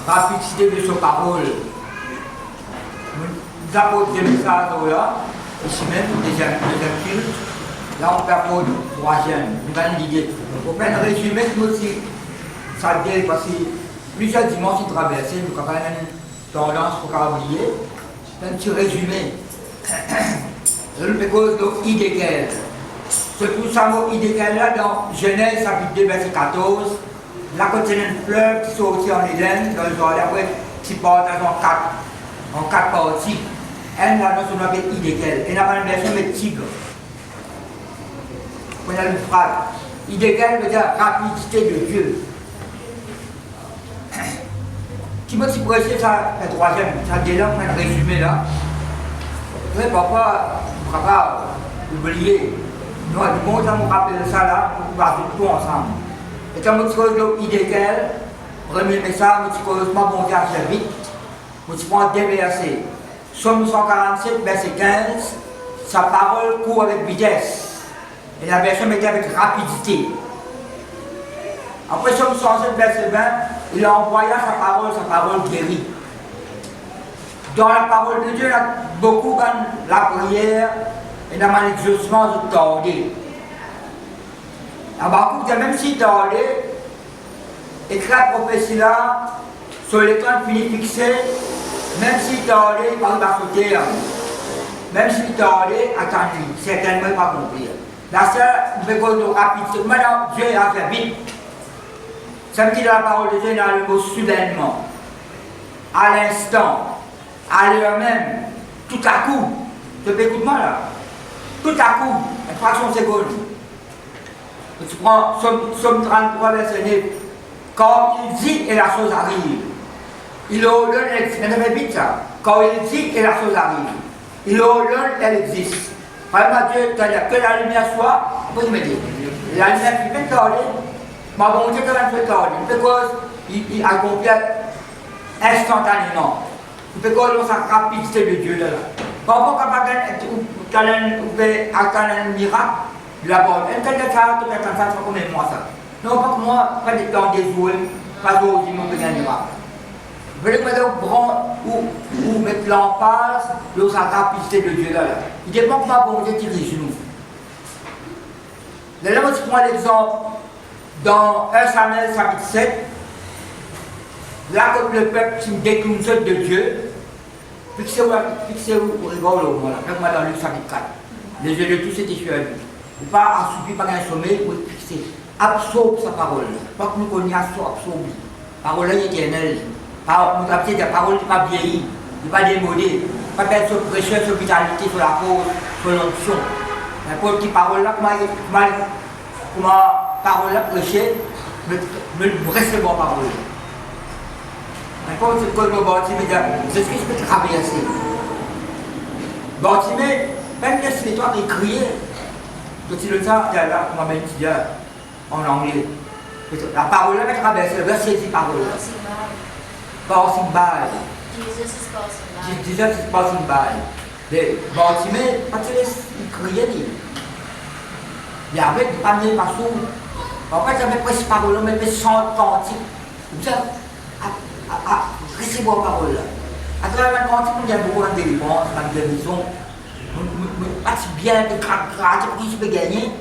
rapidité de sa parole. Nous avons des messages là, ici même, deuxième culte. Là, on parle de troisième, nous allons l'idée. Pour faire un résumé, nous aussi, ça vient parce que plusieurs dimensions traversées, nous avons une tendance pour oublier. C'est un petit résumé. Le pécose de idéal. C'est tout ça, mot idéal là, dans Genèse, chapitre 2, verset 14. Là, quand il y a une fleuve qui sortit en Éden, dans le jardin, après, qui partage en quatre parties. Elle, là, dans son appel idéal. Et là, dans une version, mais tigre. On a une phrase. Idéal veut dire rapidité de Dieu. Qui m'a dit prêcher ça, le troisième, ça dit là, on a un résumé là. Oui, papa, on ne va pas oublier. Nous, du monde, on rappelle ça là, on va tout ensemble. Et quand on dit idéal, premier message, on dit que bon Dieu assez vite, on dit prend des versets. Somme 147, verset 15, sa parole court avec vitesse. Et la version mettait avec rapidité. Après Somme 107, verset 20, il a envoyé sa parole guérit. Dans la parole de Dieu, il y a beaucoup de la prière et dans l'exaucement de tordé. Même si tordé, écrit la prophétie là, sur les temps finis fixés, même si tordé, il parle par ce terme. Même si tordé, attendez, certainement pas compris. La seule, vous pouvez dire rapidité. Maintenant, Dieu a fait vite. Ça me dit dans la parole de Dieu, dans le mot soudainement, à l'instant, à l'heure même, tout à coup. Tu peux écouter moi là? Tout à coup, une fraction de seconde. Tu prends Somme 33, verset 9. Quand il dit et la chose arrive. Il ordonne, elle fait vite ça. Quand il dit et la chose arrive. Il ordonne, elle existe. Vraiment, Dieu, c'est-à-dire que la lumière soit, vous me dites, la lumière qui fait tarder, ma bonté quand même fait tarder. Parce qu'il accomplit instantanément. Parce qu'on a sa rapidité de Dieu là. Parfois, quand on fait un miracle, la bonne, elle fait ça, tout ça, ça, comme moi ça. Non, pas que moi, pas des temps des jouets, pas d'autres, ils m'ont fait un miracle. Vous voulez mettre au grand ou mettre l'emphase de sa rapidité de Dieu là. Il dépend de ma bonté qui dirige nous. Là, moi, je prends l'exemple dans 1 Samuel chapitre 7. Là, quand le peuple se détourne de Dieu, fixez-vous au rigole au moins, moi dans Luc chapitre 4. Les yeux de tous étaient sur lui. Il pas assoupi par un sommeil pour être fixé. Absorbe sa parole. Pas que nous connaissions absorber. Parole est éternelle. Nous avons dit que la parole n'est pas vieillie, n'est pas démodée. Pas être sur prêcheur, sur vitalité, sur la cause, sur l'onction. La petite parole là, comment parole là prêcher, me recevoir parole. Quand c'est le Bartimée, c'est ce que je peux traverser. Bartimée, même si toi qui crier, quand tu le sens, là, on va mettre en anglais. La parole là, va traverser, le verset dit parole. Passing by. Jesus is passing by. Bartimée, parce qu'il criait, il y avait des paniers partout. En fait, j'avais presque parole, mais il sans cantique. Vous savez, recevoir parole. À travers la cantique, il y a beaucoup de délivrance, de guérison. Pas si bien, de craque, qui je peux gagner.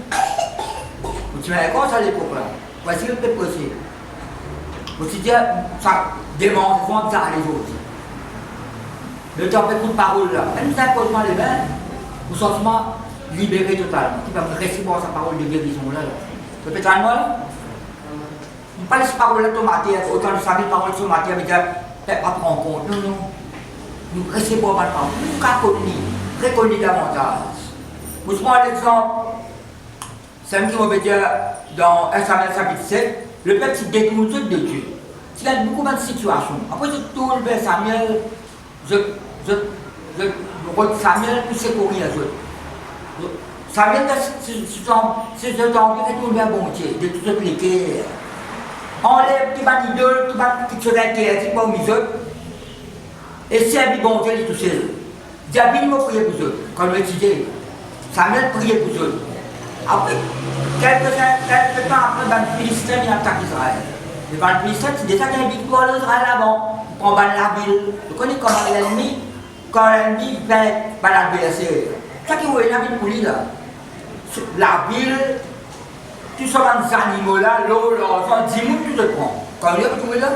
Tu m'as dit, comment ça à l'époque là? Voici le peu possible. Vous dites, ça démontre ça à les autres. Le temps fait toute parole là. Même si ça pose les mains, vous sentiment libéré totalement. Qui va recevoir sa parole de guérison là. Peut-être à moi là? On parle de cette parole là automatique, autant de savoir parole automatique, mais pas prendre en compte. Non, non. Nous recevons pas de parole. Nous reconnaissons davantage. Vous prenez l'exemple, c'est un qui m'a dire dans 1 Samuel chapitre 7, le peuple se détourne de Dieu. Il y a beaucoup de situations. Après, je tourne vers Samuel, je regarde Samuel, puis c'est courir les autres. Samuel, c'est ce temps qui retourne vers bon Dieu, de tout ce qui est. Enlève qui va l'idole, qui se réintéresse, qui va aux autres. Et si un bon Dieu, il touche eux. David m'a prié pour eux, quand on étudiait. Samuel priait pour eux. Après, quelques temps après, les Philistins attaquent Israël. Le 27, c'est déjà qu'il y a une victoire d'Israël avant. On prend la ville. Vous connaissez comment l'ennemi, quand l'ennemi fait l'adversaire. C'est ça qui est la ville pour lui là. La ville, tous ces animaux là, l'eau, l'argent, 10 000, tout se prend. Quand vous trouvez là,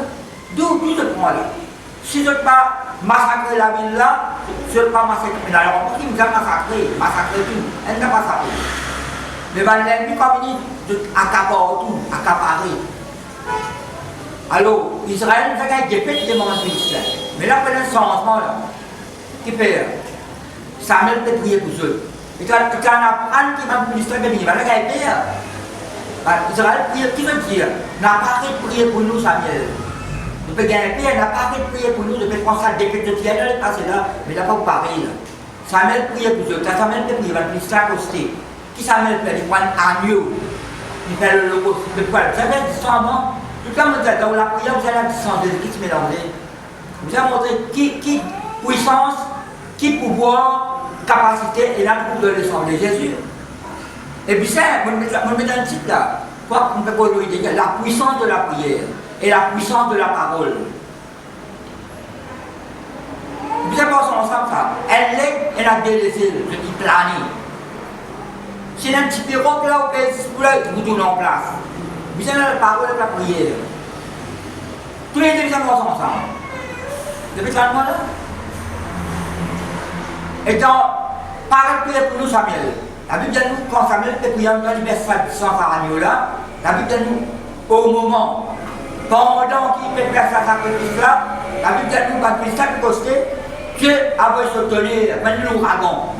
d'où tout se prend là. Si je ne veux pas massacrer la ville là, je ne veux pas massacrer. Mais alors, on vous a massacré tout. Elle n'a pas massacré. Mais l'ennemi, comme il dit, accaparer. Alors, Israël, ça a été fait des moments de Philistin. Mais là, il y a un changement là. Qui fait Samuel peut prier pour eux. Et quand on apprend qu'il va Philistin venir, il va le gagner. Israël prie, qui veut dire n'a pas arrêté de prier pour nous, Samuel. Nous peut gagner, n'a pas arrêté de prier pour nous, depuis prendre ça depuis que tu es passé là, mais il n'a pas parlé là. Samuel prie pour eux. Quand Samuel peut prier, il va Philistin accoster. Qui Samuel fait? Il prend un agneau. Il fait le logo. Vous savez, discernement. Tout comme dans la prière, vous avez la distance de qui se mélanger. Vous avez montré qui puissance, qui pouvoir, capacité et là pour de descendre de Jésus. Et puis ça, vous mettez un titre là. Quoi qu'on peut dire la puissance de la prière et la puissance de la parole. Vous avez pensé ensemble ça. Elle est, elle a délaissé, je dis planer. C'est un petit pirogue là où vous tournez en place. Vous avez la parole et la prière. Tous les deux, vous avez ensemble. Vous avez ça là? Et dans pareil prière pour nous, Samuel. La Bible dit nous, quand Samuel était prié dans le verset 100 par agneau là, la Bible dit nous, au moment, pendant qu'il fait faire sa sacrifice là, la Bible dit nous, quand Christ a posté, Dieu avait sauté, maintenant l'ouragan.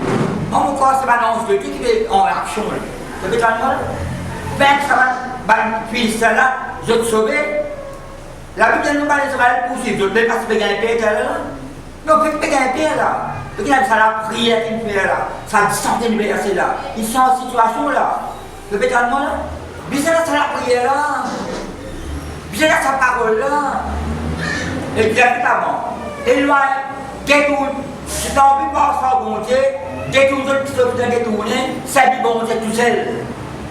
En mon corps, c'est l'annonce de Dieu qui est en action. Vous avez ça là? Ben, ça va, Philistin là, je te sauver. La Bible dit nous, Israël poursuivre, je ne vais pas se payer un père là. Mais on peut payer un père là. Regarde, ça la prière qu'il fait là, ça a centaines de versets là, ils sont en situation là. Le pétalement là, bien là, c'est la prière là, bien là, sa parole là. Et bien évidemment, et loin, détourne, si tu as envie de voir ça au bon Dieu, détourne ce qui se détourner, c'est du bon Dieu tout seul.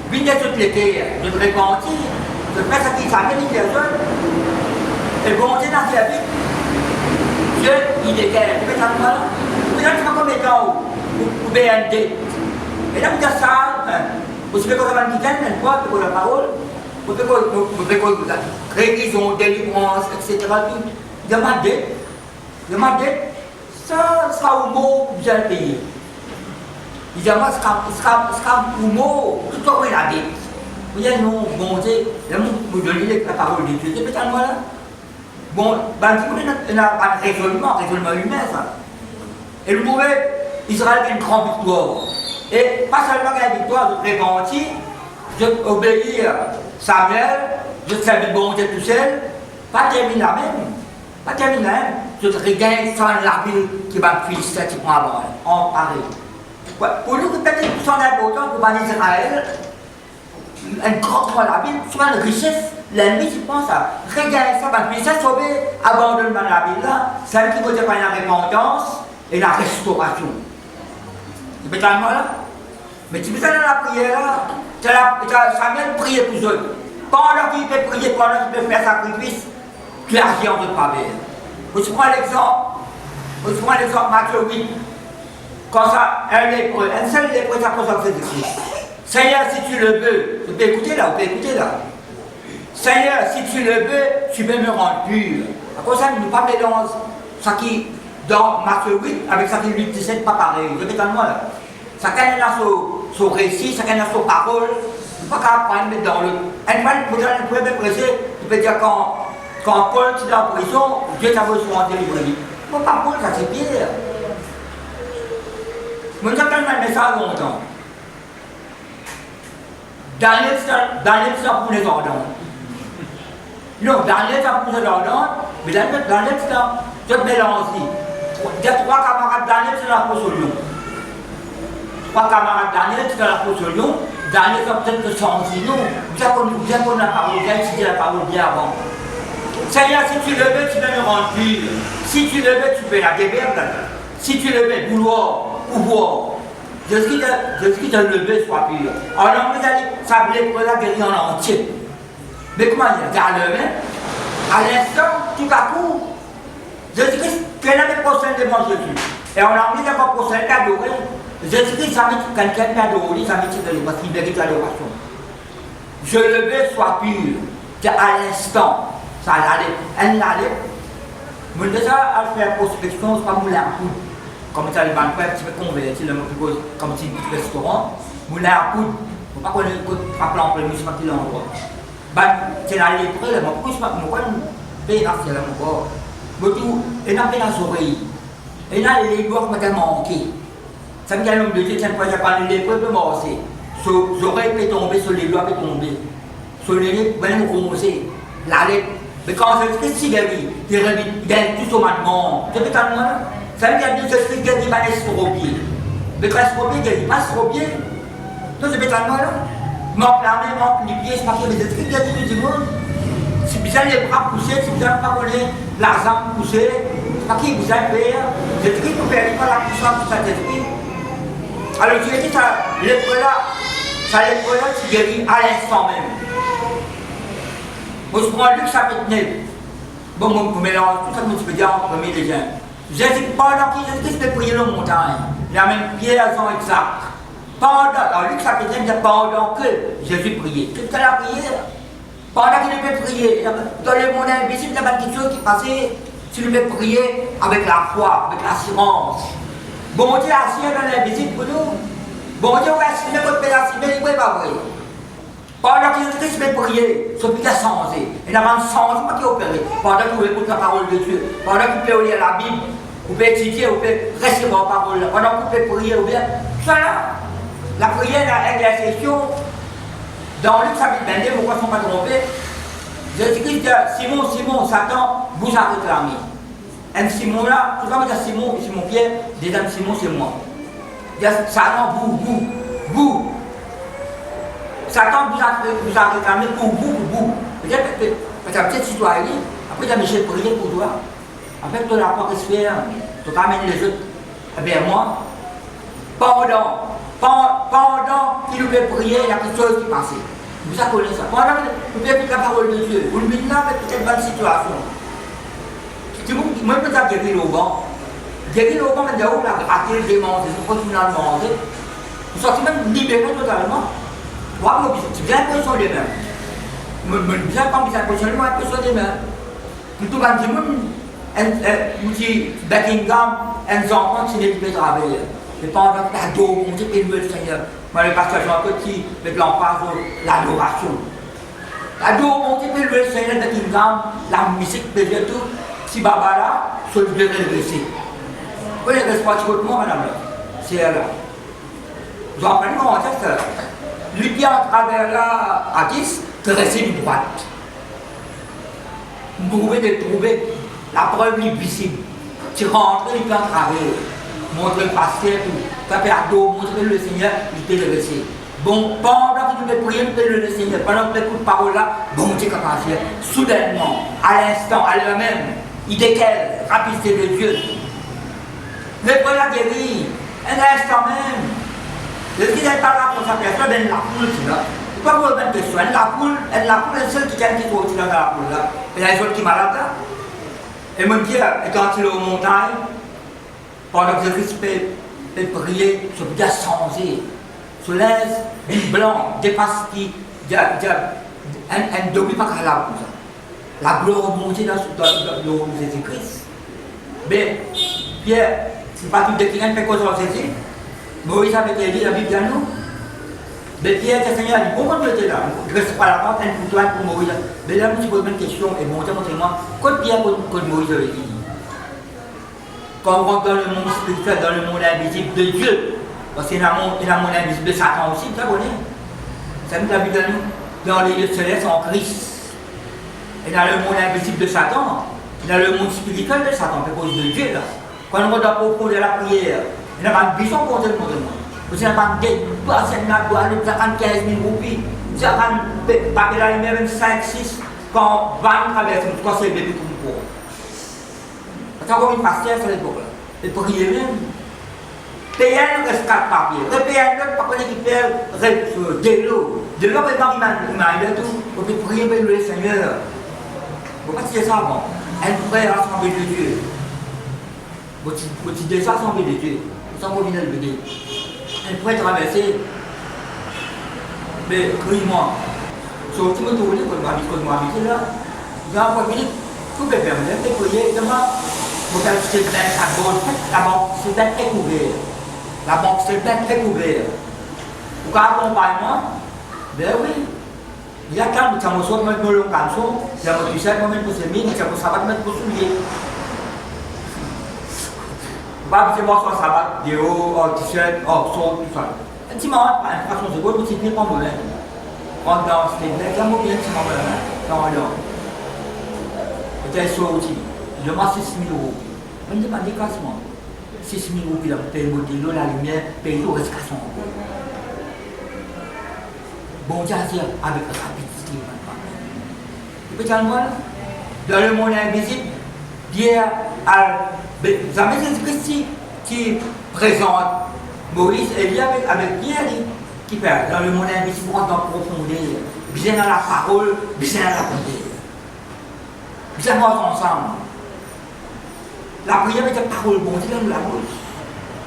Bien de toutes les terres, de te repentir, de faire ce qui s'amène une personne, et le bon Dieu dans sa vie, Dieu, il est clair, le pétalement là. Vous êtes comme étant au BND. Et là, vous avez ça, vous savez qu'on va dire une fois, pour la parole, vous savez qu'on guérison, délivrance, etc. Demandez, ça sera au mot que vous allez payer. Évidemment, ce sera au mot, tout ce qu'on a dit. Vous voyez, nous, bon Dieu, vous donnez la parole de Dieu, c'est peut-être moi là. Bon, il n'y a pas de raisonnement humain, ça. Et le mauvais, Israël a une grande victoire. Et pas seulement une victoire de prévenir, je obéir Samuel, je savais bon Dieu tout seul, pas terminer la même. Pas terminer la même. Je regagne sans la ville qui va me Philistin qui prend avant, en Paris. Pour nous, peut-être son important pour Israël, une grande la ville, souvent une richesse, l'ennemi qui pense à regagner ça, va Philistin sauver, abandonner la ville là, c'est un qui veut dire la repentance. Et la restauration. Tu peux t'en là? Mais tu peux dans la prière là, Samuel prier pour eux. Pendant qu'il peut prier, pendant qu'il peut faire sacrifice, tu agis en de travers. Vous prenez l'exemple Matthieu 8. Quand ça, un seul lépreux s'approche de Jésus-Christ. Seigneur, si tu le veux, vous pouvez écouter là, Seigneur, si tu le veux, tu peux me rendre pur. À cause de ça, nous ne pas mélanger ça qui. Dans Matthieu 8, avec sa 8, 17, pas pareil. Vous êtes en moi là. Chacun a son récit, chacun a son parole. Il ne faut pas apprendre mettre dans le. Un fois, vous pouvez me presser, tu peux dire quand Paul est en prison, Dieu t'a besoin de délivrer. Il ne faut pas Paul, ça c'est pire. Moi, j'ai tellement un message longtemps. Daniel, c'est pour les ordons. Non, Daniel, c'est pour les ordons, mais Daniel, c'est mélange. Il y a 3 camarades Daniel, c'est la fosse au lion. 3 camarades Daniel, c'est la fosse au lion. Daniel, c'est peut-être le sang aussi. Non, vous avez la parole, vous avez étudié la parole bien avant. Seigneur, si tu le veux, tu peux me rendre pur. Si tu le veux, tu peux la guérir. Si tu le veux, pouvoir. Je suis de lever, soit pur. Alors, vous allez, ça voulait pour la guérir en entier. Mais comment dire, garde le main. À l'instant, tout à coup, Jésus-Christ, quel est le prochain devant Jésus? Et on a mis d'abord prochain d'adorer. Jésus-Christ, ça veut dire quelqu'un d'adorer, ça veut dire parce qu'il mérite l'adoration. Je le veux soit pur. C'est à l'instant. Ça allait. Elle allait. Mais déjà, à faire prospection, c'est pas moulin à poudre. Comme ça, les banquiers, tu peux convertir comme si un restaurant. Moulin à poudre. Il ne faut pas qu'on ait un plan pour le monsieur qui l'envoie. C'est la lépreux, mais pourquoi je ne sais pas payer la fière encore. Mais tout, il n'a pas les oreilles. Et là, les doigts m'ont manqué. Ça veut dire que l'homme de Dieu, c'est pas les lépreux peuvent morcer. Les oreilles peuvent tomber, sur les doigts peuvent tomber. Sur les lèvres, même roncer. La lèvre. Mais quand Jésus-Christ guérit, il gagne tout au moment. Tu peux t'en ça veut dire que Jésus-Christ guérit pas l'estropié. Mais quand l'estropié guérit pas l'estropié, tu peux t'en là. Manque la main, manque les pieds, c'est pas que Jésus-Christ guérit tout le monde. Si vous avez les bras poussés, si vous n'avez pas l'argent poussé, c'est pas qui vous a fait. Jésus-Christ ne perd pas la puissance de Saint-Esprit. Alors tu dis ça, l'épreuve là, tu guéris à l'instant même. Moi, je prends Luc chapitre 9. Bon, vous mélangez tout ça, que tu peux dire en premier les gens. Pendant que Jésus-Christ peut prier la montagne, il y a même Pierre, Jean et Jacques. Dans Luc chapitre 9, il dit pendant que Jésus priait. Qu'est-ce qu'il a prié? Pendant qu'il peut prier, dans le monde invisible, il y a quelque chose qui passait. Tu peux prier avec la foi, avec l'assurance. Bon Dieu assure dans l'invisible pour nous. Bon Dieu va assurer votre pédagogie, mais il n'est pas vrai. Pendant que Jésus-Christ peut prier, ce qui a changé. Il n'y a pas de changement qui est opéré. Pendant que vous écoutez la parole de Dieu, pendant que vous pouvez lire la Bible, vous pouvez étudier, vous pouvez recevoir la parole. Pendant que vous pouvez prier, vous pouvez. Ça là, la prière, l'intercession, dans Luc chapitre 22, pourquoi ne sont pas trompés? Jésus-Christ dit Simon, Simon, Satan vous a réclamé. Un Simon là, tout le monde dit Simon, Simon Pierre, deuxième Simon c'est moi. Il dit Satan, vous. Satan vous a réclamé pour vous. Peut-être que c'est une petite citoyenne, après il a Michel prier pour toi. Après tu n'as pas respect, tu ramènes les autres vers moi. Pendant qu'il nous fait prier, il y a quelque chose qui passait. Vous savez ça. Pendant que vous pouvez écouter la parole de Dieu, vous le mettez là avec peut-être une bonne situation. Moi, je peux dire guérir au vent. Guérir au vent, maintenant, la gratter, le démonter, vous continuez à le manger. Vous sortez même libéré totalement. Moi, c'est bien l'impression des mains. Je bien quand vous impressionnez, moi, l'impression des mains. Tout le monde dit, Buckingham, un enfant qui n'est pas travailler. Et pendant que la dos, on dit, élever le Seigneur. Moi, le pasteur Jean Petit, avec l'emphase, l'adoration. La dos, on dit, élever le Seigneur, Buckingham, la musique, peut tout. Si Barbara, je vais redresser. Vous voyez, respectez-moi, madame. C'est là. Je vais apprendre comment c'est ça. Lui qui à travers la Addis, de rester une droite. Vous pouvez trouver la preuve visible. Tu rentres, il peut en travers. Montre le pasteur, taper à dos, montrer le Seigneur, il peut le laisser. Bon, pendant que tu peux prier, tu peux le Seigneur. Pendant que tu écoutes parole là, bon Dieu capable. Soudainement, à l'instant, à l'heure même, il décale, rapidité de Dieu. Le premier a guéri, un instant même. Le qui n'est pas là pour sa personne, elle la poule, tu vois. Il ne faut pas vous mettre question. Elle la poule, est seule qui gagne qui trouve dans la poule là. Et il y a les autres qui sont malades là. Et mon Dieu, quand il est aux montagnes, pendant que Jésus peut prier, ce qui a changé. Se laisse, une blanc, dépasse qui, un demi pas qu'à la poule. La gloire montée dans le Jésus-Christ. Mais, Pierre, c'est pas tout de qui fait cause en Jésus. Moïse avait dit la Bible à nous. Mais Pierre, le Seigneur a dit, pourquoi tu étais là? Je ne reste pas la porte, un couteau pour Moïse. Mais là, je me pose une question, et montrez-moi, quand Pierre, quand Moïse avait dit, quand on rentre dans le monde spirituel, dans le monde invisible de Dieu, parce qu'il y a un monde invisible de Satan aussi, vous savez, ça nous a vu dans nous, dans les lieux célestes en Christ. Et dans le monde invisible de Satan, dans le monde spirituel de Satan, à cause de Dieu, là. Quand on va au de la prière, il n'y a pas de bison pour le monde. Vous n'avez pas de dette, vous avez 15 000 roupies, vous avez pas de la même 5, 6, quand 20 traversent, quand c'est bébé comme pour. C'est encore une pasteur à l'époque là. Et prier même. Payer le reste 4 papiers. Repayer le papier qui fait de l'eau. De l'eau, il m'a tout. Vous pouvez prier pour le Seigneur. Vous ne pouvez pas dire ça avant. Elle pourrait rassembler de Dieu. Vous dites ça rassembler de Dieu. Vous en revenez le dire. Elle pourrait traverser. Mais, crie-moi. Sauf que tu me trouves, quand moi habite là, il y a un peu de tout peut faire. Je vais prier, demain, vous faites c'est bien à gauche, la banque, c'est bien très couvert. La banque, c'est bien très couvert. Vous pouvez accompagner moi? Ben oui. Il y a quand tu as besoin de mettre le canson, tu as besoin de mettre pour semer, tu as besoin de mettre pour soulier. Pas besoin de mettre sabat, de haut, t-shirt, son, tout ça. Tu m'as une façon de voir, tu ne peux pas me mettre. On danse, tu es bien, tu bien, tu m'as mis dans l'eau. Tu es sorti, je m'as 6 000 euros. Je me demande des cassements. 6 000 euros, puis là, tu payes l'eau, la lumière, paye l'eau, reste casson. Bon Dieu avec rapidité. Tu peux dire dans le monde invisible, Pierre a jamais Jésus-Christ qui présente Moïse et lui avec Pierre qui fait dans le monde invisible, on doit profondeur, bien dans la parole, bien dans la prière. Bien ensemble. La prière avec la parole, bon Dieu, nous la bouche.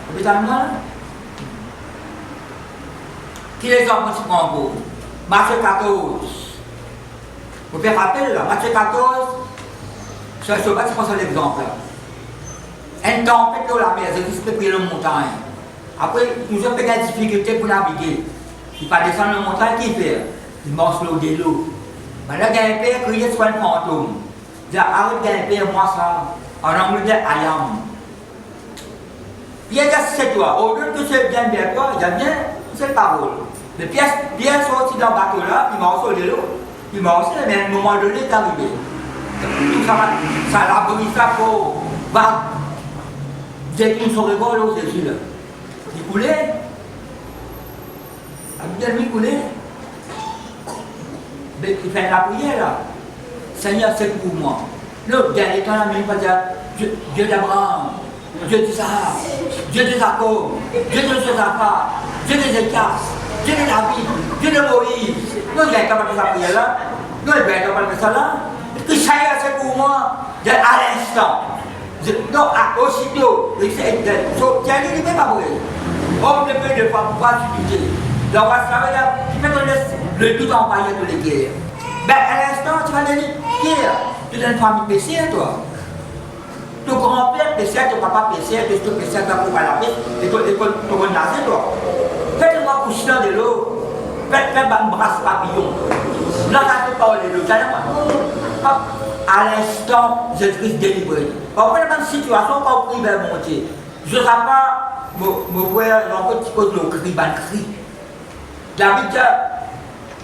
Tu peux dire qui les hommes qui prennent en cause? Matthieu 14. Vous pouvez rappeler là, Matthieu 14, je ne sais pas si je pense à l'exemple. Un tempête dans la mer, Jésus peut prier la montagne. Après, nous avons des difficultés pour naviguer. Il va descendre la montagne, qui fait? Il marche l'eau de l'eau. Maintenant, il y a un père qui criait sur un fantôme. Il dit, arrête d'un père, moi ça. En anglais, I am. Pierre dit, c'est toi. Au lieu que c'est bien vers toi, il dit, bien, c'est parole. Mais Pierre sorti dans le bateau là, il marche sur l'eau. Il marche, mais à un moment donné, il est arrivé. Tout ça l'a brisé ça pour détruire son regard au Jésus là. Il coulait. Il coulait. Mais il fait la prière là. Seigneur, c'est pour moi. L'autre dernier temps, il va dire Dieu d'Abraham, Dieu d'Isaac, Dieu de Jacob, Dieu de Josaphat, Dieu de Zéchias, Dieu de David, Dieu de Moïse. Nous, il est capable de faire sa prière là. Nous, il est capable de faire ça là. Et Seigneur, c'est pour moi. À l'instant. Non, aussitôt. Tu as dit, il ne peut pas mourir. Homme ne peut pas s'utiliser. Donc, ça veut dire, tu peux donner le tout envoyé de les guerres. Ben, à l'instant, tu vas donner Pierre. Tu donnes une famille pécière, toi. Ton grand-père pécière, ton papa pécière, ton pécière, tu vas pour la paix, et ton nazi, toi. Faites-moi coucher dans de l'eau. Faites-moi un brasse papillon. Là, ça ne peut pas aller de l'eau. À l'instant, Jésus-Christ délivré. Après, dans une situation, quand on prie vers mon Dieu, je ne sais pas, me voir dans un petit peu de cri, David dit,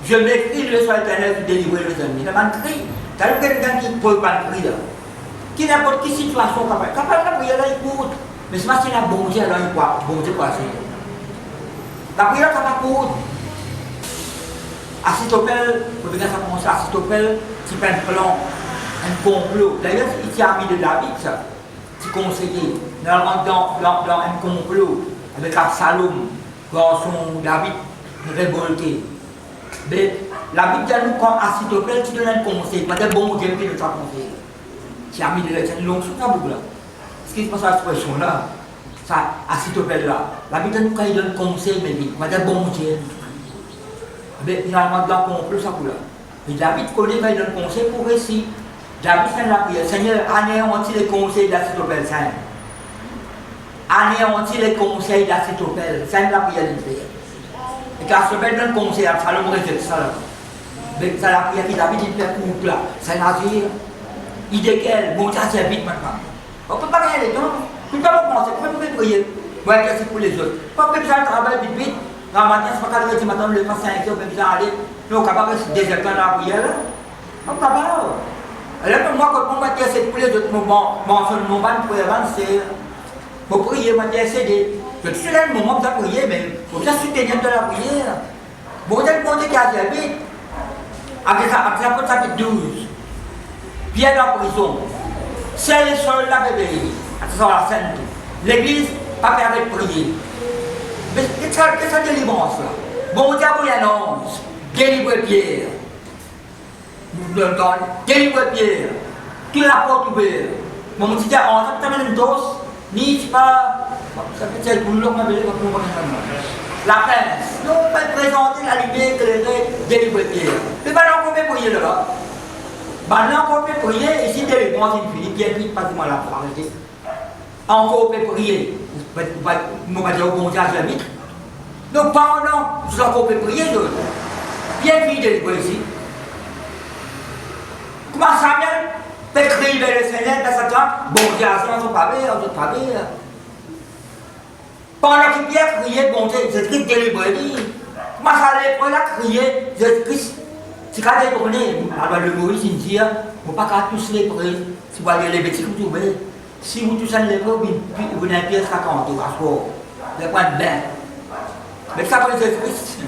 je m'écris le soir éternel pour délivrer les ennemis. Il y a un cri. Tu as quelqu'un qui ne peut pas le cri là. Qui n'importe quelle situation, capable de prier là, il court. Mais c'est pas si la bon Dieu, alors il croit, bon Dieu passer. La prière, ça va court. Asitopel, vous voyez ça commence, Asitopel, c'est pas un plan, un complot. D'ailleurs, il s'est ami de David, ça. C'est conseiller. Normalement, dans un complot, avec Absalom, quand son David révolté. Mais la Bible dit nous, quand Asitopel, tu donnes un conseil, pas de bon Dieu qui ne t'a conseillé. C'est ami de l'Éternel, c'est une longue chose à vous là. Ce qui se passe à l'expression là, ça, Asitopel là, la Bible dit nous, quand il donne conseil, mais il pas de bon Dieu. Mais finalement, dans le complot, ça vous là. Mais David connaît quand il donne conseil pour réussir. David fait la prière, Seigneur, anéantis les conseils d'Asitopel, Saint. Anéantis les conseils d'Asitopel, Saint la prière de prière. Et quand Asitopel donne conseil, Absalom rejette ça là. Mais ça la prière qui David il fait pour là, c'est Nazir. Il décale, bon, ça c'est vite maintenant. On ne peut pas gagner les temps, on ne peut pas penser, on ne peut pas prier. Moi, c'est pour les autres. On peut pas travailler vite. Dans le matin, c'est pas 4 heures du matin, le matin 5 heures, on peut aller. Nous, on est capable de déserter dans la prière. On est capable. Alors, moi, quand on m'a dit c'est pour les autres, mon ban pour avancer. Pour prier, on m'a dit c'est je suis là le moment de prier, mais il faut bien soutenir de la prière. Bon, vous avez demandé qu'il y a des vite. Après ça, chapitre 12. Pierre dans la prison. C'est le seul là, bébé. Attention à la scène. L'église, pas faire avec prier. Mais qu'est-ce que ça délivrance là? Bon Dieu vous annonce, délivre Pierre. Nous donnons, délivre Pierre. Qui la porte ouverte. Mon petit gars, on a tellement une dose, ni pas. Ça fait c'est pour l'homme, mais pour moi, la pince. Non, on peut présenter la lumière éclairée des libertés. Mais maintenant, on peut prier là. Maintenant, on peut prier, ici, des libres, une fille, bien vite, pas de mal à arrêter. Encore, on peut prier. On va dire au bon Dieu, jamais. Donc, pendant, vous encore peut prier, bien vite, des libres ici. Comment Samuel peut crier vers le Seigneur, dans sa temps, bon Dieu, on ne pas bien, on ne pas bien. Pendant que Pierre criait, bon Dieu, Jésus-Christ délivré. Comment ça allait pour la crier, Jésus-Christ, c'est quand il est tourné, alors le Moïse, il dit, vous ne pouvez pas tous les prier, si vous voyez les bêtises, vous trouvez. Si vous tous les priez, vous n'avez pas ça quand vous parce que le point de bain. Mais ça, pour Jésus-Christ,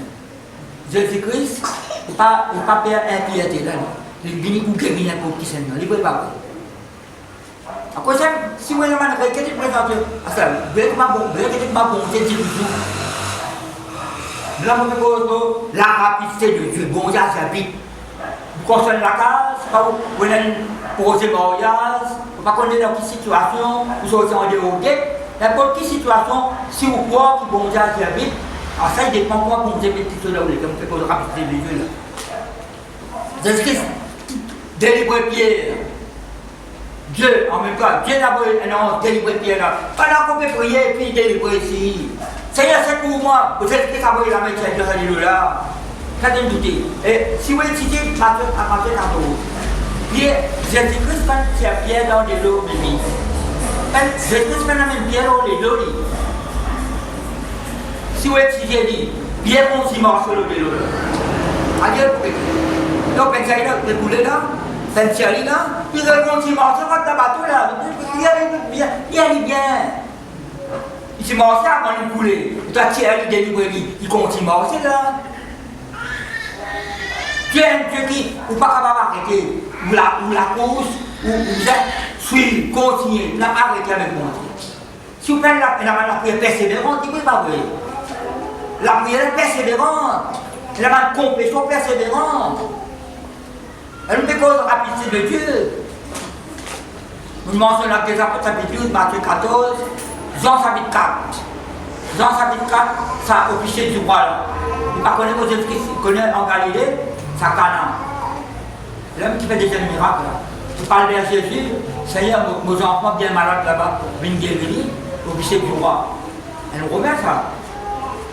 Jésus-Christ, il ne pas faire impiété là. Il vient pour guérir n'importe qui Seigneur, il ne peut pas. À quoi ça, si vous avez un requête, vous présentez, vous avez ma bonté de Dieu. Là, vous avez la rapidité de Dieu, bon Dieu, ça vite. Vous concernez la case, vous avez posé mariage, vous ne pas connaître dans quelle situation, vous sortez en dehors, n'importe quelle situation, si vous croyez que bon Dieu, ça vite, alors ça, il dépend comment bon Dieu met tout cela, comme vous faites la rapidité de Dieu. Jésus-Christ, délivrer Pierre. Dieu, en même temps, Dieu n'a délivré Pierre là. Pendant qu'on peut prier, puis délivrer ici. Seigneur, c'est pour moi. Vous êtes qui a envoyé la main de Alléluia. Ça donne douter. Et si vous étudiez Matthieu 14, Pierre, Jésus-Christ tient Pierre dans les lots de vie. Jésus-Christ même Pierre dans les lots. Si vous étudiez, Pierre aussi marche sur le vélo. Adieu pour donc, quand il a découlé là, c'est là, il continue à marcher dans le bateau là, il allait bien. Il s'est marché avant de couler. Il a tiré, il délivre, il continue à marcher là. Dieu qui, ou pas capable d'arrêter, ou la course, ou suivre, continuer, il n'a pas arrêté avec moi. Si vous prenez la prière persévérante, il ne peut pas vrai. La prière est persévérante, la complétion persévérante. Elle nous cause la rapidité de Dieu. Nous mentionnons la des apôtres chapitre 12, Matthieu 14, Jean chapitre 4. Jean chapitre 4, ça officier du roi là. Il ne connaît pas Jésus-Christ, il connaît en Galilée, ça Canaan. L'homme qui fait des miracles là. Il parle vers Jésus, Seigneur, nos enfants bien malades là-bas, viennent guérir, officier du roi. Elle nous remet ça.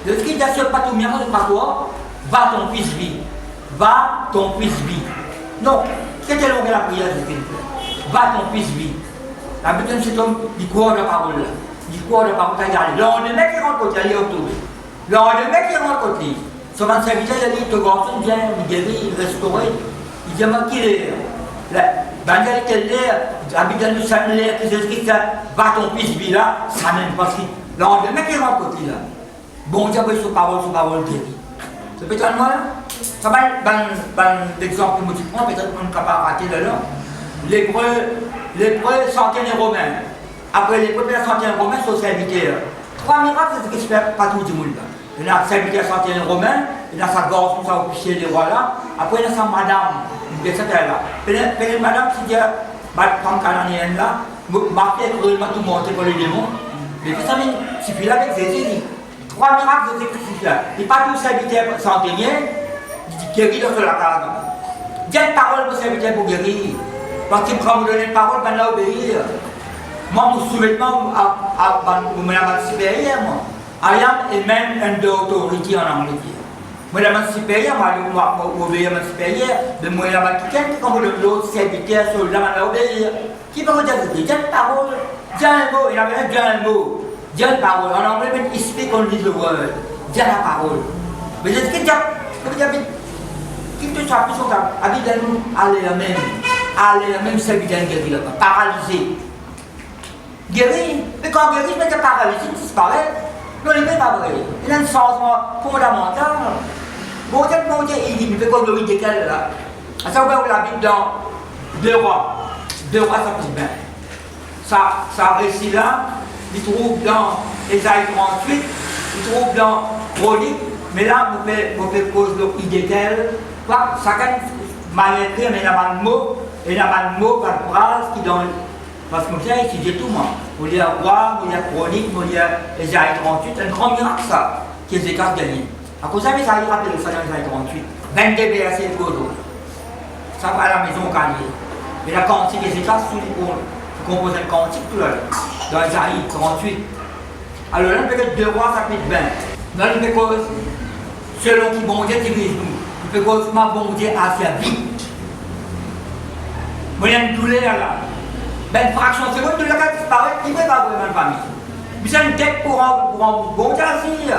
Le Christ n'assure pas tout miracle, pas toi, va ton fils vit. Va ton fils vit. Non, c'était long la prière de Christ. Va ton fils vit. La personne cet homme, il croit de la parole là. Il croit de la parole, il y a le lendemain qui rentre côté, il est autour. Le lendemain qui rentre côté. Son serviteur, il a dit, te garçon vient, il guérit, il restaure. Il dit, mais qu'il est là. Ben, il était là, habite dans le sang l'air, que Jésus-Christ, va ton fils vit là, ça même parce que le lendemain qui rentre côté là. Bon Dieu, sur parole guérit. C'est peut-être moi là. Ça va être l'exemple que je prends, peut-être qu'on ne peut pas rater là. L'hébreu centaine et romain. Après l'hébreu, la centaine romain, c'est au serviteur. Trois miracles, c'est ce qui se fait pas tout le monde. Il y a un serviteur centaine romain, il y a sa gorge, comme ça, officier des rois là. Après, il y a sa madame, etc. là. Puis la madame qui dit, femme cananéenne là, marqué cruellement tout monté pour les démons. Mais puis ça suffit là avec Jésus. Trois miracles de Jésus là. Il n'y a pas tout serviteur centenier. Guérir sur la case. Dieu une parole pour serviteur pour guérir. Parce qu'il prend vous donner une parole, ben là obéir. Moi, mon soumettement à mon supérieur, moi. I am a man under authority en anglais. Moi, la supérieur, moi, obéir à mon supérieur, mais moi, la quelqu'un qui comme l'autre serviteur sur la main obéir. Qui peut vous dire Dieu une parole, Dieu un mot, il avait Dieu un mot. Dieu une parole. En anglais, il speak on the word. Dieu la parole. Mais est-ce que Dieu qui te soit plus comme avec nous, aller la même serviteur guéri là, paralysé. Guéri, mais quand guéri, mais paralysé, il disparaît. Non, il n'est pas vrai. Il y a un changement fondamental. Bon Dieu, il dit, il fait comme le riz desquels là. À ça, on va la Bible dans 2 rois. 2 rois, ça fait bien. Ça récit là, il trouve dans Ésaïe 38, il trouve dans Chronique, mais là, vous faites cause de riz desquels. Ça gagne mal écrit, mais il y a un mot, Et la mot, par phrase qui dans. Parce que j'ai étudié tout, moi. On lit à Roi, on lit à Chronique, on lit à Esaïe 38, un grand miracle, ça, qui les écarts gagnés. À cause de ça, ça rappelle ça dans Esaïe 38. 22 versets de Godo. Ça va à la maison au Canier. Et la cantique des écarts, sous les composent un cantique tout là, dans Esaïe 38. Alors là, on peut être 2 Rois, chapitre 20. Là, on peut cause, selon qui bon Dieu dirige nous, on peut cause, ma bon Dieu a fait vie. Moi, il y a une douleur là. Ben, une fraction de seconde, tout le monde disparaît, il ne peut pas vraiment une famille. Mais c'est une tête pour un bon Dieu aussi.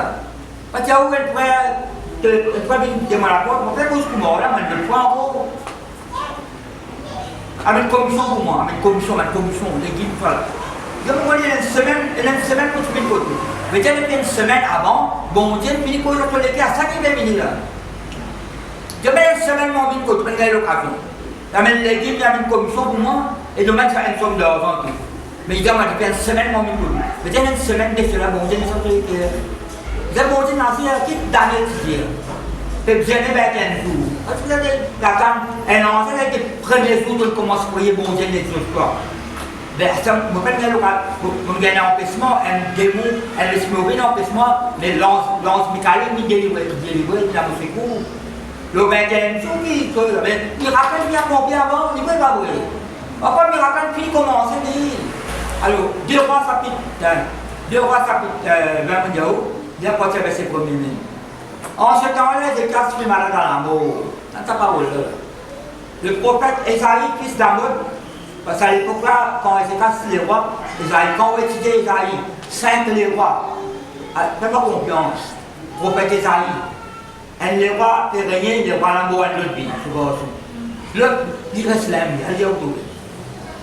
Parce que où elle pourrait venir à la porte, on fait cause pour moi, là, mais le point en gros. Avec une commission pour moi, avec une commission, les guides, voilà. Je me dis une semaine pour tout le côté. Mais j'ai une semaine avant, bon Dieu, puis il faut que les gars, ça qui va venir là. Je mets une semaine mon vie pour trouver l'occasion. J'amène les guides, il y a une commission pour moi, et demain, ça a une somme d'argent. Mais il y a une semaine mon vie pour lui. Mais j'ai une semaine de cela, bon Dieu, nous sommes les gars. J'ai bon Dieu, dans ce qui Daniel dit. Et bien, il y a un jour. Parce que un ancien, c'est le premier jour où il commence à prier, bon Dieu, les autres quoi. Mais ça me fait gagner un empêchement, un démon, un esprit un empêchement, mais lance Michael, il délivre, il a fait court. Le 21e jour, il rappelle bien combien avant, il ne peut pas brûler. Après, il rappelle puis il commence à dire. Alors, 2 Rois chapitre 20, il y a pas de verset premier. En ce temps-là, les cas se fait malade à la mort. C'est ta parole. Le prophète Esaïe, fils d'Amoz, parce qu'à l'époque-là, quand Ézéchias les rois, quand on étudiait Esaïe, 5 les rois, faites pas confiance, prophète Esaïe, un les rois fait régner, les rois l'amour à l'autre vie, l'autre, il reste là, il est autour.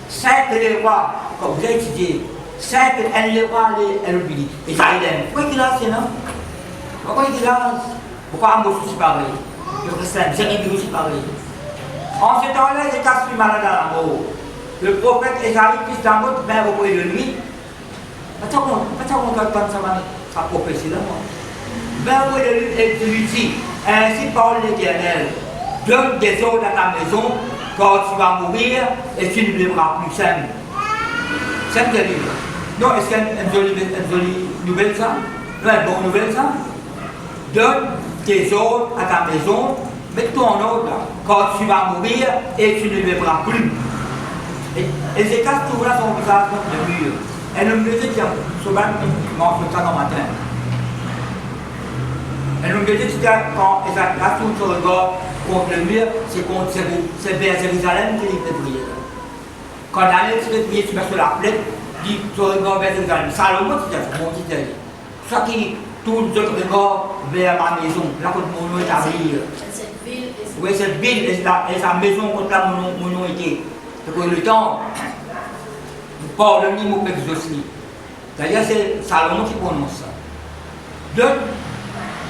5 les rois, quand vous avez étudié, 5 les rois, à l'autre vie, Esaïe l'aime. Pourquoi il a, c'est non? Pourquoi il a? Pourquoi Amos aussi pareil? Le reste là, Jérémie aussi pareil. En ce temps-là, Ézéchias fut malade à la mort. Le prophète Esaïe, fils d'Amoz, vint auprès de lui. Attends, on va entendre sa prophétie là, moi. Vint auprès de lui et lui dit, ainsi parle l'Éternel, donne des ordres à ta maison, car tu vas mourir et tu ne vivras plus sain. C'est terrible. Non, est-ce qu'il y a une jolie nouvelle ça? Une bonne nouvelle ça? Donne des ordres à ta maison, mets-toi en ordre, car tu vas mourir et tu ne vivras plus. Et Ézéchias tourna son visage contre le mur. Et le musée qui a sauvé mange ça dans le matin. Et le musée qui quand Ézéchias tourne son regard contre le mur, c'est vers Jérusalem qu'il fait prier. Quand Daniel se fait prier, tu mets sur la plaie, dit son regard vers Jérusalem. Salomon, c'est mon dit. Ça qui tourne son regard vers ma maison, là où mon nom est établi. Oui, cette ville et sa maison contre là où mon nom était. Parce que le temps, Paul le niveau exaucé. D'ailleurs, c'est Salomon qui prononce ça. Donc,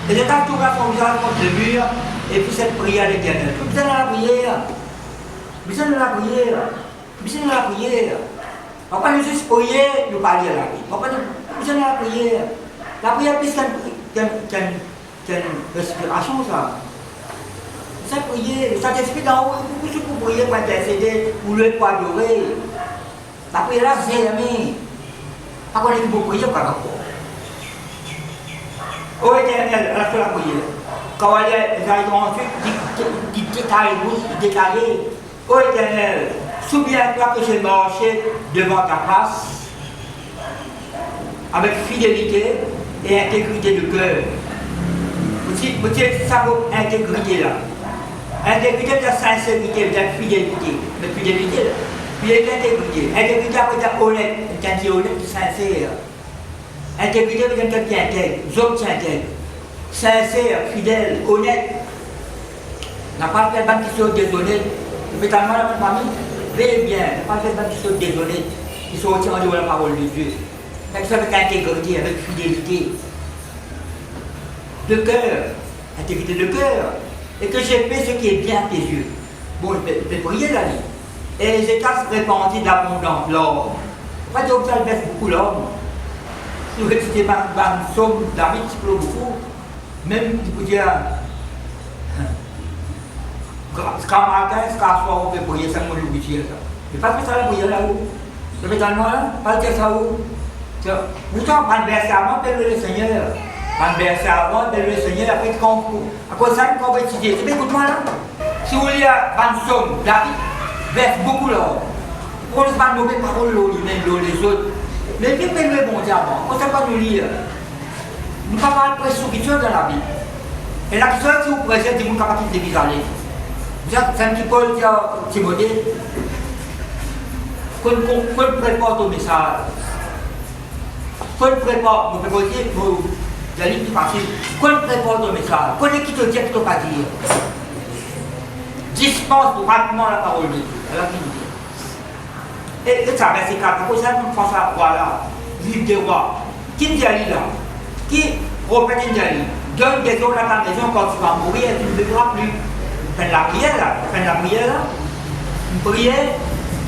il est à tout à son visage contre le mur, et puis cette prière de l'Éternel. Tout besoin de la prière. Besoin de la prière. Besoin de la prière. On ne peut pas juste prier, nous parler à la vie. On peut besoin de la prière. La prière, plus qu'une respiration, ça. C'est prier, le Saint-Esprit d'en haut, beaucoup pour prier, pour intercéder, pour le pour adorer. La prière là, c'est aimé. Pas qu'on est pour prier par rapport. Ô Éternel, la prière. Quand elle est Esaïe 38, dit détaillé. Ô Éternel, souviens-toi que j'ai marché devant ta face avec fidélité et intégrité de cœur. Vous dites ça vaut intégrité là. Intégrité de sincérité, de fidélité. De fidélité, fidélité, intégrité. Intégrité après d'être honnête, quelqu'un qui est honnête, qui est sincère. Intégrité veut dire quelqu'un qui est intègre, l'homme qui est intègre. Sincère, fidèle, honnête. N'a pas fait de qui sont désolés. Le pétalement de ma famille, veillez bien, n'a pas fait de qui sont désolés, qui sont aussi en dehors de la parole de Dieu. Mais ça avec intégrité, avec fidélité. De cœur, intégrité de cœur. Et que j'ai fait ce qui est bien à tes yeux. Bon, je vais prier la vie. Et Ézéchias répandit d'abondance l'or. Pas dire que ça baisse beaucoup l'or. Si vous récitez un psaume, David, il pleut beaucoup. Même, il peut dire, Quand matin, quand soir, on peut prier, ça nous l'oublie ça. Mais pas que ça la prière là-haut. Le pétalement là, pas que ça où. Pourtant, quand verset avant, appelle le Seigneur. Quand verset avant, appelle le Seigneur, après quand à cause ça, qu'on va étudier. C'est bien, écoute-moi là. Si vous lisez Van Somme, David, verse beaucoup là. On ne pas nommer parole les autres. Mais bien, le bon Dieu avant. On ne sait pas nous lire. Nous ne pouvons pas avoir de question dans la Bible. Et la question, si vous présentez, c'est vous capable de visualiser. C'est un petit peu dit à Timothée qu'on prépare ton message. Qu'on prépare, vous pouvez dire, vous allez plus facile, qu'on prépare ton message. Qu'on est qui te dit, qui ne te pas dire. Dispense rapidement la parole de Dieu. Et ça, c'est 4. Pour ça, nous faisons ça, voilà. Livre des rois. Qui dit là? Qui reprend dit là? Donne des ordres à ta maison quand tu vas mourir, tu ne devras plus. Fais la prière là. Fais la prière là. Une prière.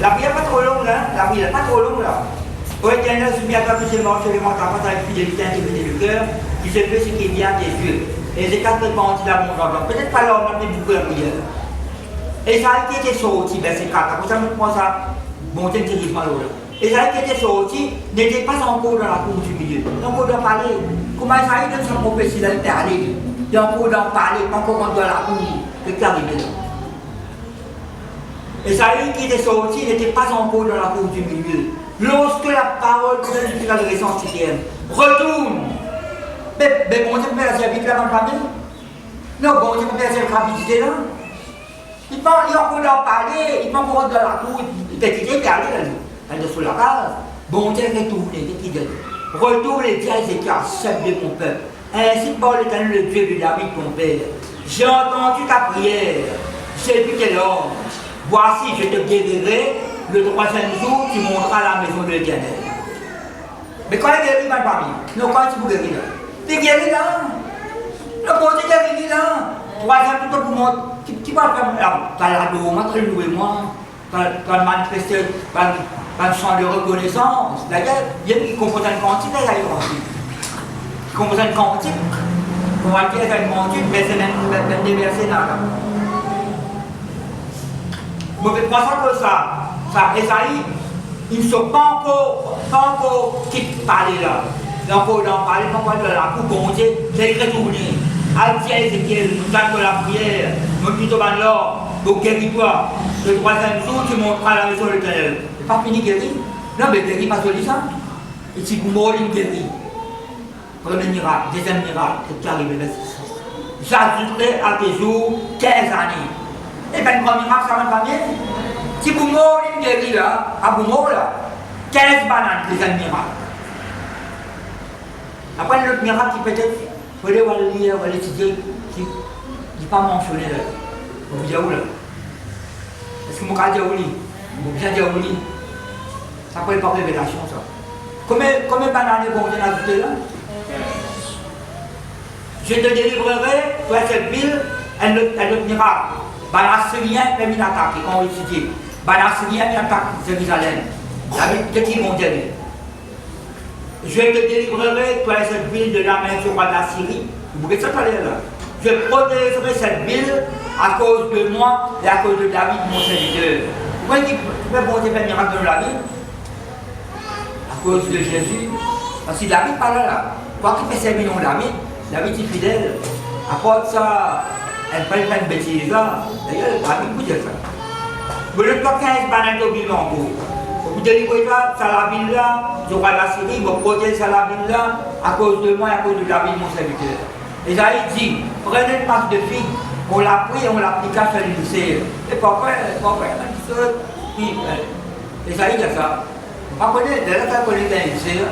La prière pas trop longue là. La prière pas trop longue là. Ô Éternel, soumis à toi tous ces morts, je vais monter ta face avec fidélité, intégrité du cœur, qui se fait ce qui est bien à tes yeux. Et les quatre repentis dans mon jardin. Peut-être pas là, on a fait beaucoup de prière. Et ça a été sorti, verset 4. Pour ça, je pense à bon Dieu, c'est là. Et ça a été sorti, n'était pas encore dans la cour du milieu. Donc, on doit parler. Comment ça a été dans son prophétie, il est allé. Il y a encore d'en parler, pas encore dans la cour. C'est arrivé là. Et ça a été sorti, il n'était pas encore dans la cour du milieu. Lorsque la parole de Dieu l'adolescence chrétienne retourne, mais bon Dieu peut faire la service là dans la famille. Non, bon Dieu peut faire la service là. Il peut encore d'en parler, il peut encore dans la cour, il peut quitter et aller là. Elle est sur la case. Bon Dieu retourne, qu'est-ce qu'il dit? Retourne et dis à Ézéchiel, servez mon peuple. Ainsi parle l'Éternel, le Dieu de David, ton père. J'ai entendu ta prière, j'ai vu tes larmes. Voici, je te guérirai. Le troisième jour, tu monteras à la maison de l'Éternel. Mais quand il guérit, parmi non, quand tu guéris là, tu guéris là. Le bon Dieu guérit là. Troisième jour, tu montes. Tu vas faire la dôme, tu vas louer moi. Tu vas manifester un chant de reconnaissance. D'ailleurs, il y a qui composent un cantique, là, il y a un cantique. Qui composent un cantique. On va dire un cantique, mais c'est même des versets là. Vous pouvez penser que ça. Esaïe, ils ne sont pas encore quittés de parler là. Encore d'en parler, pas encore de la coupe, bon Dieu, c'est retourné. Altia Ézéchiel, nous avons la prière, nous disons alors, pour guéris-toi. Le troisième jour, tu monteras à la maison de l'Éternel. C'est pas fini guéri? Non, mais guéri, pas celui ça. Et si vous mourrez, guéri. Premier miracle, deuxième miracle, c'est qui arrive. J'ajouterai à tes jours 15 années. Et bien, le premier miracle, ça va pas bien. Si vous mourrez, guéri là, à vous mourir là, 15 bananes, deuxième miracle. Après, l'autre miracle qui peut-être, il faut aller lire, aller étudier, qui n'est pas mentionné là. Vous dire où là? Est-ce que vous avez dit où? Vous bien dire où? Ça peut être par révélation ça. Combien de bananes vont vous ajouter là? Je te délivrerai, toi cette ville, un autre miracle. Assyrien fait une attaque, on va étudier. Assyrien vient attaquer Jérusalem. Qu'est-ce qu'ils vont dire? Je te délivrerai, toi cette ville, de la main du roi d'Assyrie. Vous voyez ça parler là? Je protégerai cette ville à cause de moi et à cause de David, mon serviteur. Vous voyez qu'il peut bon Dieu faire un miracle dans la vie? À cause de Jésus. Parce que David parle là. Quoi qu'il fait servir non David, David est fidèle. À part ça, elle ne fait pas une bêtise là. D'ailleurs, David vous dire ça. Vous ne pouvez pas 15 bananes au bilan en gros. Vous délivrez ça la ville là, du roi de la Syrie, vous protégez ça la ville là, à cause de moi et à cause de David, mon serviteur. Esaïe dit, prenez une passe de figue, on l'a pris et on l'appliqua sur les lycées. Et pourquoi Esaïe dit ça. Vous comprenez, déjà ça connaît les lycées.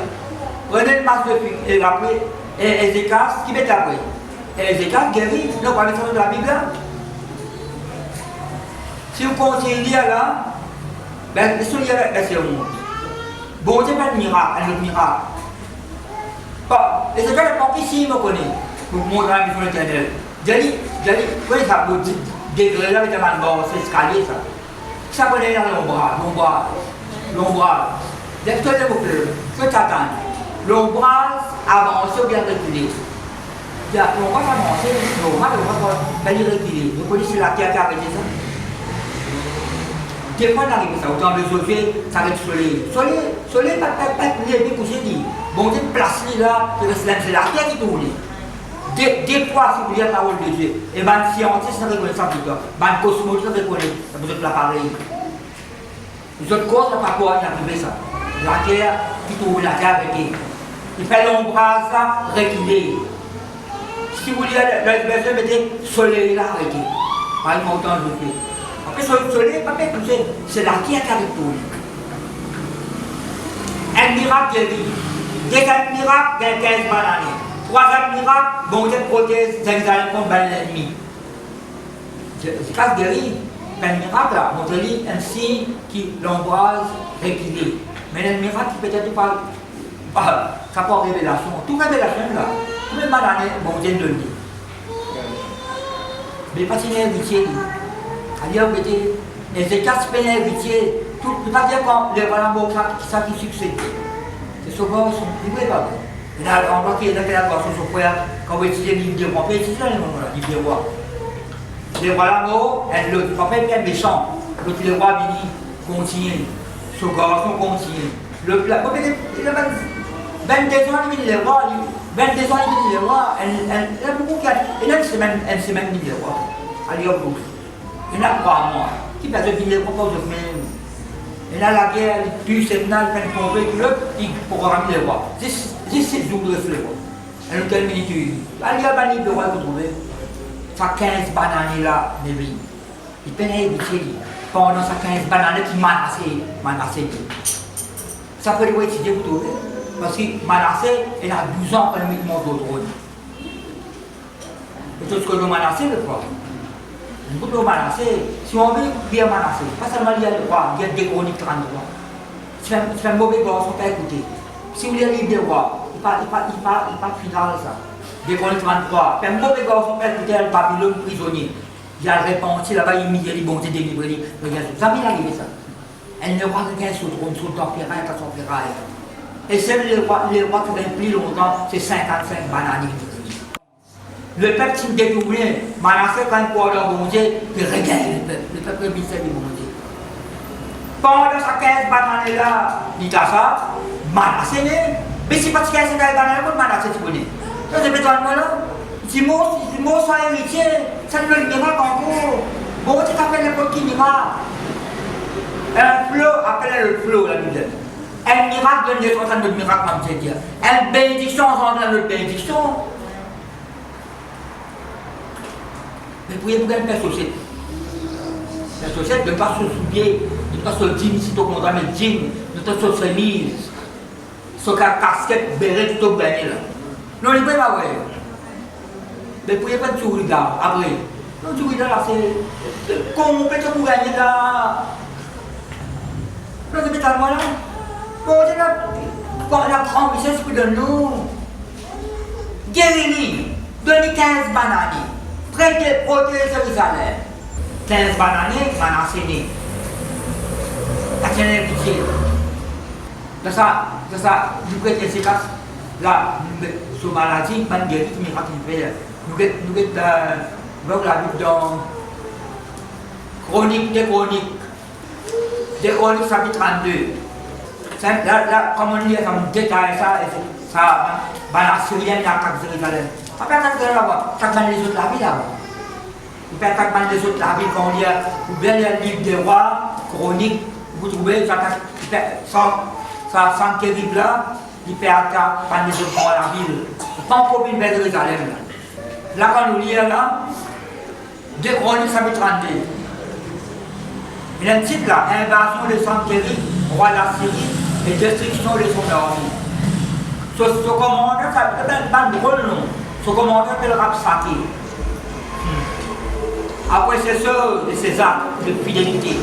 Prenez une passe de figue et l'a pris, et Ézéchiel, qui met après. Et Ézéchiel guérit, nous on va mettre de la Bible là. Si vous continuez à lire là, ben, laissez-nous lire verset 11. Bon Dieu fait un miracle, un autre miracle. Bon, Ézéchiel n'est pas ici, me connaît, pour montrer la maison de l'Éternel. J'ai dit, oui, ça vous dit, degré là, avec un bord, c'est escalier ça. Ça connaît là l'ombrage. Laisse-toi s'il vous plaît, que t'attends. L'ombrage avance ou bien reculer. On va commencer, normal, on va pas l'irrégulier. Vous connaissez la terre qui a arrêté ça? Des fois, on arrive ça, autant le sauver, ça reste soleil. Soleil, pas lever pour se dire. Bon, Dieu place là, c'est la terre qui tourne. Des fois, si vous voulez la parole de Dieu, et bien, scientiste, ça reconnaît ça plutôt. Ben, cosmologue, ça reconnaît, ça vous êtes l'appareil. Les autres causes, ça pas quoi, il a ça. La terre qui tourne, la terre avec. Il fait l'ombrage, ça, reculer. Si vous voulez, le mettez soleil là, avec. Par exemple, autant je fais. Après, le soleil, pas fait tout c'est la terre qui a retourné. Un miracle guéri. Deuxième miracle, il y a 15 bananes. Troisième miracle, bon Dieu protège Jérusalem contre l'ennemi. C'est pas guéri. Mais un miracle, là, montre-lui un signe qui l'embrase régulier. Mais un miracle qui peut-être pas. Ça pas révélation. Toute révélation là. Tout le bananes, bon Dieu le dit. Mais pas si héritier. Alors, les écarts pénètrent héritier. Tout ne peut pas dire quand les voilà ça qui succède. C'est souvent ils sont privés pas. Et là, on voit qu'il y a des actions sur quoi, quand vous étudiez le livre des rois, vous étudiez le livre des rois. Les rois là-haut, le prophète est méchant. L'autre, les rois viennent continuer. Ce garçon continue. Il a 22 ans, il vient les rois. 22 ans, il vient les rois. Elle a beaucoup de. Et là, elle s'est même mis les rois. Allez, hop, il y en a 3 mois. Qui peut se dire les rois, de même. Et là, la guerre, puis c'est final, il faut tomber, il faut ramener les rois. C'est 6 jours de les rois. Et le tel militaire, allez, il y a un livre de rois pour trouver. Ça 15 bananes là, mais oui. Il peine à éviter. Pendant ça 15 bananes qui Manassé. Ça peut être étudié pour trouver. Parce que Manassé, il a 12 ans quand il monte au trône. Et tout ce que le Manassé le croit. Le Manassé, si on veut bien Manassé, pas seulement il y a le roi, il y a des chroniques 33. C'est un mauvais garçon, pas écouter. Si vous voulez lire des rois, il parle final ça. Des chroniques 33. C'est un mauvais garçon, pas écouter le Babylone prisonnier. Il a répandu là-bas, il dit, bon, c'est délivré. Ça m'est arrivé ça. Elle ne voit rien sur le trône, sur le tempéraire, qu'à son ferraille. Et c'est les rois qui ont plus longtemps, c'est 55 bananes. Le peuple s'est détourné, Manassé quand il croit dans bon Dieu, il regarde le peuple ministère du bon Dieu. Pendant ces 15 bananes là, il dit ça, Manassé né, mais c'est parce qu'il y a ces 15 bananes là, Manassé tu connais. Ça c'est peut-être moi là, si moi sans héritier, ça ne le miracle encore. Bon Dieu t'appelle n'importe qui miracle. Un flot appelle le flot la Bible. Un miracle donne naissance à notre miracle, comme je dis. Une bénédiction engendre à notre bénédiction. Mais vous pouvez faire société. La société ne pas se souiller, ne pas se dire si tu as mais dire, ne pas se chemise, ce casquette, béret, tout gagné là. Non, il ne peut pas voir. Mais vous pouvez pas tout regarder après. Non, tout regarder là, c'est. Comment on peut tout gagner là? Non, c'est tellement là. Bon, c'est la grande richesse que de nous. Guéris, donnez 15 bananes. Prêtez, protégez Jérusalem. 15 bananes, Manassé né. La tienne est pitié. C'est ça, nous prêtez ces classes. Là, sur maladie, man guérit, miracle fait. Nous avons la Bible dans Chroniques, des Chroniques, chapitre 32. Là, comme on dit, ça me détaille ça, Manassé rien à Jérusalem. Après, chaque man les autres la vie là. Vous faites chaque man les autres la vie quand on lit, vous voulez le livre des rois, Chroniques, vous trouvez ça terrible là, il fait attaquer par les autres dans la ville. Pas en copine vers Jérusalem là. Là, quand nous lisons là, des Chroniques, chapitre 32. Il y a un titre là, invasion de Sankéry, roi de la Syrie, et destruction de son armée. Ce commandeur, ça peut-être pas de drôle non. Ce commandeur s'appelle Rabsaki. Après c'est ceux de ces actes de fidélité.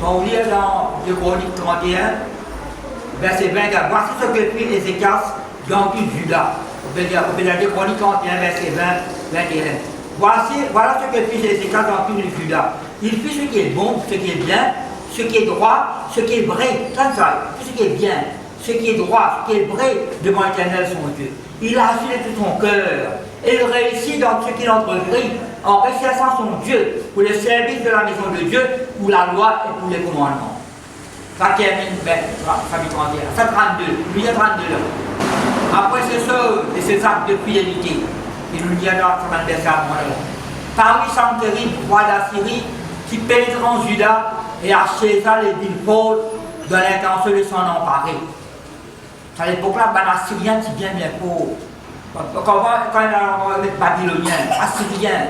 On lit dans le Chronique 31, verset 20, voici ce que fit Ézéchias dans tout Juda. On peut dire le Chronique 31, verset 20, 21. Voilà ce que fit Ézéchias dans tout le Juda. Il fit ce qui est bon, ce qui est bien, ce qui est droit, ce qui est vrai, ce qui est bien, ce qui est droit, ce qui est vrai devant l'Éternel son Dieu. Il a assuré tout son cœur Et il réussit dans ce qu'il entreprit en recherchant son Dieu pour le service de la maison de Dieu, pour la loi et pour les commandements. Ça termine, ça m'est 32, 32 là. Après ces choses et ces actes de fidélité, il nous dit dans ce verset à moi là. Parmi Sanchérib, roi d'Assyrie, qui pénétra en Juda et acheva les villes pauvres dans l'intention de s'en emparer. À l'époque-là, les Assyriens qui viennent bien pauvres. Quand il y a les Babyloniens, Assyriens,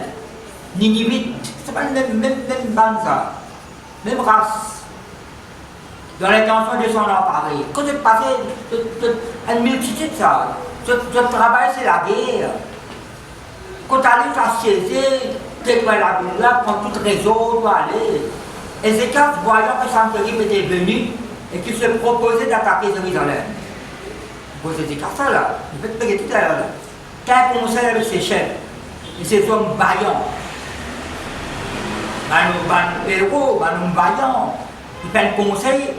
Ninivites, c'est pas même bande ça, même race. Dans l'intention de s'en emparer. Quand c'est passé, une multitude ça. Ce travail, c'est la guerre. Quand tu arrives à siéger, détruire la ville là, prends toute réseau, tu aller. Ézéchias, voyant que Sanchérib était venu et qu'il se proposait d'attaquer Jérusalem. Vous Ézéchias, ça là, il peut te payer tout à l'heure là. Tu as un conseil avec ses chefs et ses hommes vaillants. Nos héros, nos vaillants, ils prennent conseil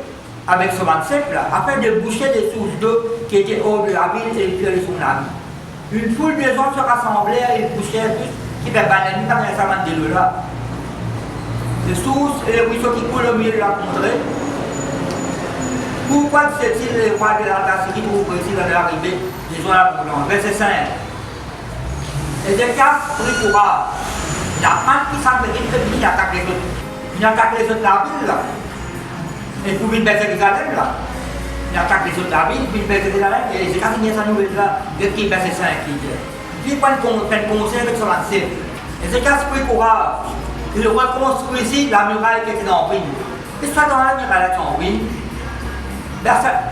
avec ce 27 là, afin de boucher des sources d'eau qui étaient hors de la ville et de son ami. Une foule de gens se rassemblèrent et bouchèrent tous qui fait banani dans les savannes de l'eau là. Les sources et les ruisseaux qui coulent au milieu de la contrée. Pourquoi c'est-il les rois de la Syrie pour préciser de l'arrivée des gens à la Bourlande? Verset 5. Ézéchias prit courage. Il y a un qui s'entraîne très bien, il attaque les autres. Il attaque les autres de la ville là. Et pour une belle Jérusalem là. Il attaque les autres de la ville, puis il fait Jérusalem, et Ézéchias il y a sa nouvelle là, de qui verset 5 qui dit. Puis il prend conseil avec son ancien. Ézéchias prit courage. Il reconstruisit la muraille qui était en ruine. Et soit dans la muraille qui est en ruine,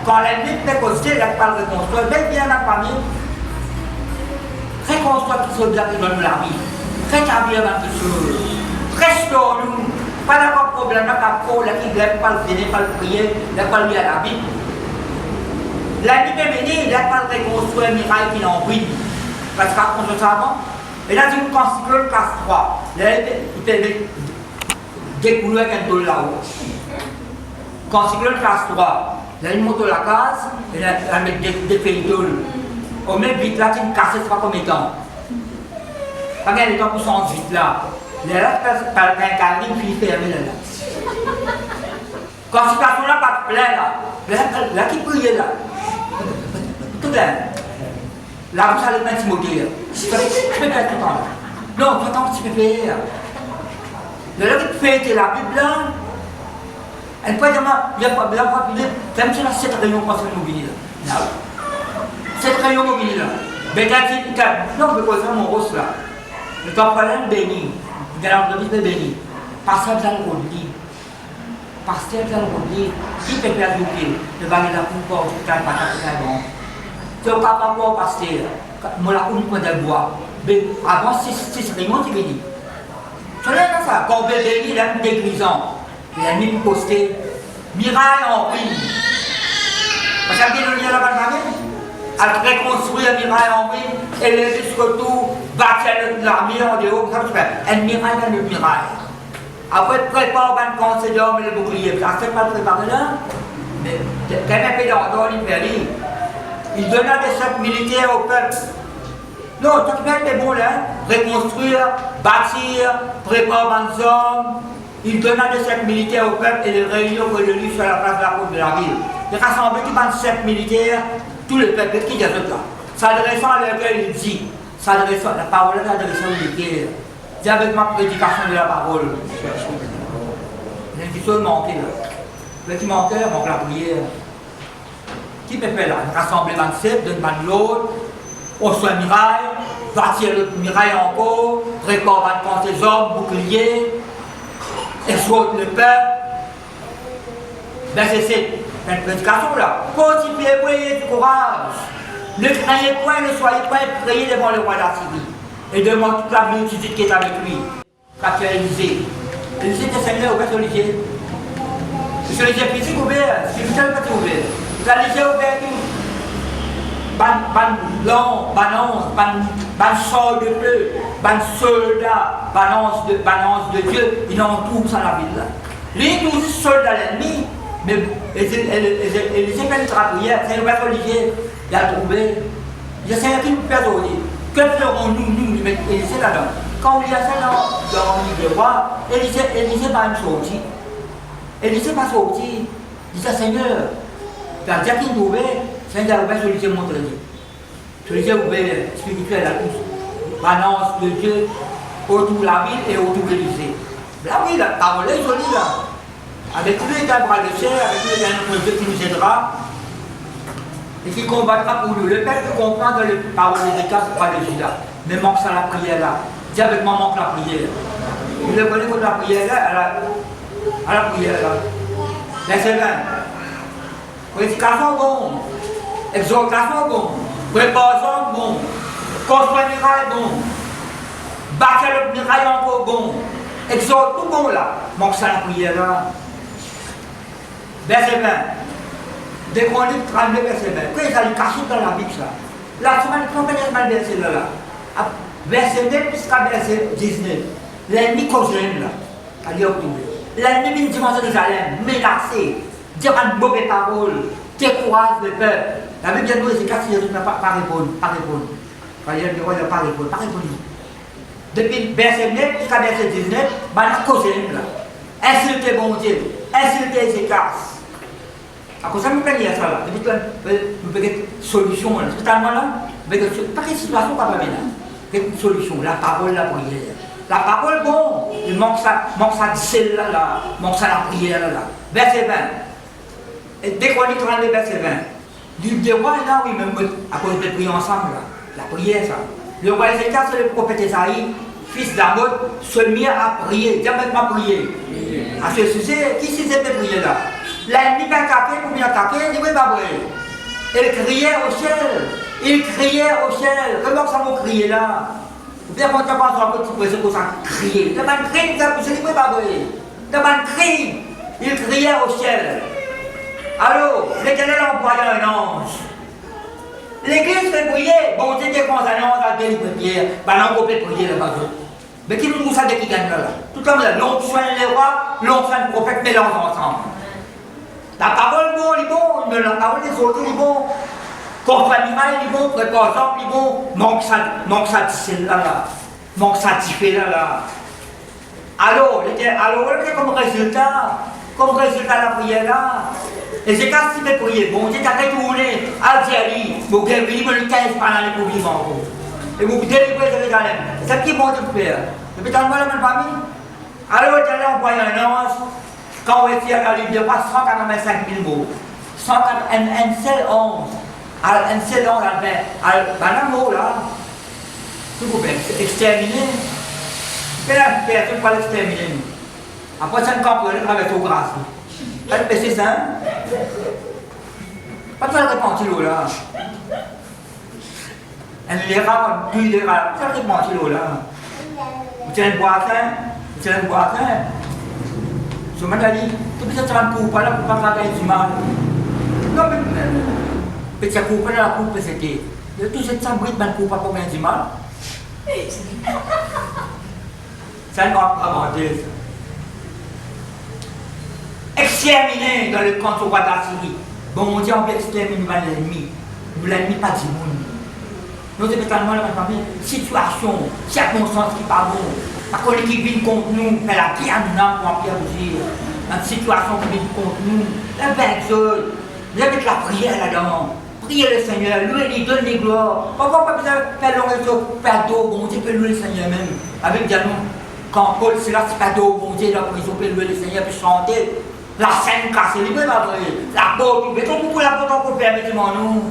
quand l'ennemi fait causer, il n'a pas le reconstruire, même bien la famille, reconstruire tout ce qui donne la vie, rétablir la chose, restaure-nous, pas d'avoir de problème, pas de problème, qui ne lève pas le dîner, pas le prier, il n'a pas le lier à la vie. L'ennemi est venu, il n'a pas le reconstruire une muraille qui est en ruine, parce qu'on se savant, et là, c'est une cyclone casse 3, il fait découler avec un dollar là-haut. Quand cyclone casse 3, il y a une moto à la case, et elle met des pédoles. On met vite là, tu me casses, c'est pas comme étant. Quand il y a des temps pour s'en vite là, les là, par un carré, puis il ferme là. Quand cette situation-là, pas de plein là qui brille là. Tout là. Là, vous allez mettre Timothée. Je peux faire tout le temps. Non, tout le temps, tu peux faire. Le là qui fait la Bible là, elle peut dire, il n'y a pas de Bible, même si là, cette réunion passe au mobilier là. Cette réunion mobilier là. Mais quand il non, je vais poser mon rose là. Le temps pas là, béni. Il y a l'entreprise de béni. Pasteur dans le lit. Pasteur dans le lit. Qui peut faire du pied? Le baguette là pour pas, tu ne pas très bon. Tu n'as pas pour pasteur. Moi là, on peut de bois. Mais avant, c'est réunion qui béni. Tu l'as dans ça. Quand on veut béni, il y a une dégrisant. Il y a une postée. Miraille en ruine. Parce qu'il y a une là-bas, à reconstruire un miraille en ruine, et les surtout bâtir l'armée en dehors, ça se fait. Un miraille dans le miraille. Après, prépare un conseil d'homme et le bouclier. Ça ne fait pas préparer là. Mais quand même, il dans l'Impérie, il donna des chefs militaires au peuple. Non, tout le monde est bon là. Reconstruire, bâtir, préparer un hommes. Il donna des chefs militaires au peuple et les réunions pour le lui sur la place de la porte de la ville. Il rassemblait tout un chef militaire. Tout le peuple qui est là, s'adressant à laquelle il dit, la parole est adressée au militaire. C'est avec ma prédication de la parole. Il y a une chose manquée là. Le qui manquait, manque la prière. Qui peut faire là? Rassembler 27, donner de l'autre, on soit un miraille, bâtir le miraille encore, préparer contre les hommes, bouclier, et soit le peuple. Ben c'est une prédication là. Continuez, voyez du courage. Ne craignez point, ne soyez point priez devant le roi d'Assyrie. Et devant toute la multitude qui est avec lui. Quand tu as Élysée. Élysée était Seigneur au père Olivier. Monsieur Olivier physique ouvert, spirituel pas ouvert. Vous allez Élysée ouvert tout. Ban sort de feu, ban soldat, balance de Dieu, ils ont tout ça la ville là. Lui, nous soldats l'ennemi. Mais Élysée fait une prière, c'est le père Olivier, il a trouvé. Il y a quelqu'un qui peut faire aujourd'hui. Que ferons-nous, nous mettons Élisée là-dedans? Quand on lit ça dans le livre de roi, Élisée va me sortir. Élisée va sortir. Il dit Seigneur, tu as déjà qu'il nous ouvert, Seigneur a ouvert sur Élisée montré. Sur Élisée ouvert spirituel à tous. Balance de Dieu autour de la ville et autour d'Élisée. Là oui, la parole est jolie là. Avec tous les bras de chair, avec tous les Dieu qui nous aidera et qui combattra pour nous. Le peuple comprend que les paroles des États, ce n'est pas de Judas. Mais manque ça la prière là. Dis avec moi, manque la prière. Il est venu contre la prière là, à la prière là. Verset 20. Prédication bon. Exhortation bon. Préparation bon. Construire miraille bon. Bâtir le miraille encore bon. Exhorte tout bon là. Manque ça la prière là. Verset 20. Dès qu'on lit 32 verset 20. Qu'est-ce qu'il y a caché dans la Bible ça? La semaine prochaine, verset là. Verset 9 jusqu'à verset 19. L'ennemi causerait là. Allez retrouver. L'ennemi vient devant Jérusalem, menacé, dire une mauvaise parole, décourage le peuple. La Bible dit nous, c'est qu'à Jésus n'a pas répondre, pas répondre. Quand il dit qu'il n'a pas répondre, pas répondre. Depuis verset 9 jusqu'à verset 19, il a causé là. Insulter bon Dieu, insulter Ézéchias. À cause de ça, nous prenons ça là. Depuis que nous avons une solution là. C'est tellement là, pas de situation pas mal là. Une solution, la parole, la prière. La parole, bon, il manque ça celle là, manque ça la prière là. Verset 20. Et dès qu'on lit 32 verset 20, du roi là, oui, même à cause de prier ensemble là, la prière ça. Le roi Ézéchias, c'est le prophète Esaïe, fils d'Amos, se mit à prier, diabètement prier. À ce sujet, qui s'est fait prier là? L'ennemi va attaquer, pour bien attaquer, il ne va pas prier. Il criait au ciel, il criait au ciel. Comment ça m'a crié là? Vous avez pas un petit peu pour ça crier. Devant le cri, il ne peut pas prier. Devant le cri, il criait au ciel. Alors, l'Éternel envoya un ange. L'église fait prier. Bon Dieu qui est un ange à délivrer Pierre. Ben non, on peut prier là-bas. Mais qui nous ça de qui gagne là? Tout comme l'onction des rois, l'onction des prophètes mélangent ensemble. La parole bon, il est bon, la parole des autres, il est bon. Contre l'animal, il est bon, par exemple, il est bon. Manque ça d'ici là. Manque ça d'y là. Alors, comme résultat la prière là. Et c'est quand il fait prier, bon Dieu t'a retourné à Algérie, vous guérir, vous ne t'aidez pas dans les problèmes encore. Et vous délivrez Jérusalem. C'est ce qui est bon de faire. Depuis tant de la même famille. Alors, il a envoyé un ange. Quand on est à la Bible, il y a 185 000 mots. Un seul ange. Un seul ange, un mot là. S'il vous plaît, exterminer. Quelle personne pour l'exterminer? Après 5 ans, pour aller traverser aux grâces. C'est ça. Pas de faire répandre l'eau là. Elle les rats, puis les rats. Ça répandre l'eau là. Vous tenez le boisson. Je m'en dit, tout ça, ça va me couper là pour pas faire du mal. Non, mais ça coupe là, la coupe, c'était. Tout cette sambrite, man coupe pas pour faire du mal. Ça ne va pas inventer ça. Exterminer dans le camp au roi d'Assyrie. Bon, on dit on peut exterminer l'ennemi. L'ennemi pas du monde. Nous avons tellement la famille, situation, circonstance qui pas bon. Parce qu'on qui vient contre nous, mais la qui a nous pour en pierre dire. Dans une situation qui vient contre nous, la belle chose, vous avez la prière là-dedans. Priez le Seigneur, lui donne les gloires. Pourquoi pas faire le réseau, faire d'eau, bon Dieu, peut louer le Seigneur même. Avec Dianon, quand Paul, c'est là, c'est pas d'eau, bon Dieu, la prison, peut louer le Seigneur, peut chanter. La scène cassée, il peut pas vrai. La porte, mais tout beaucoup la porte qu'on fait, mettez-moi nous.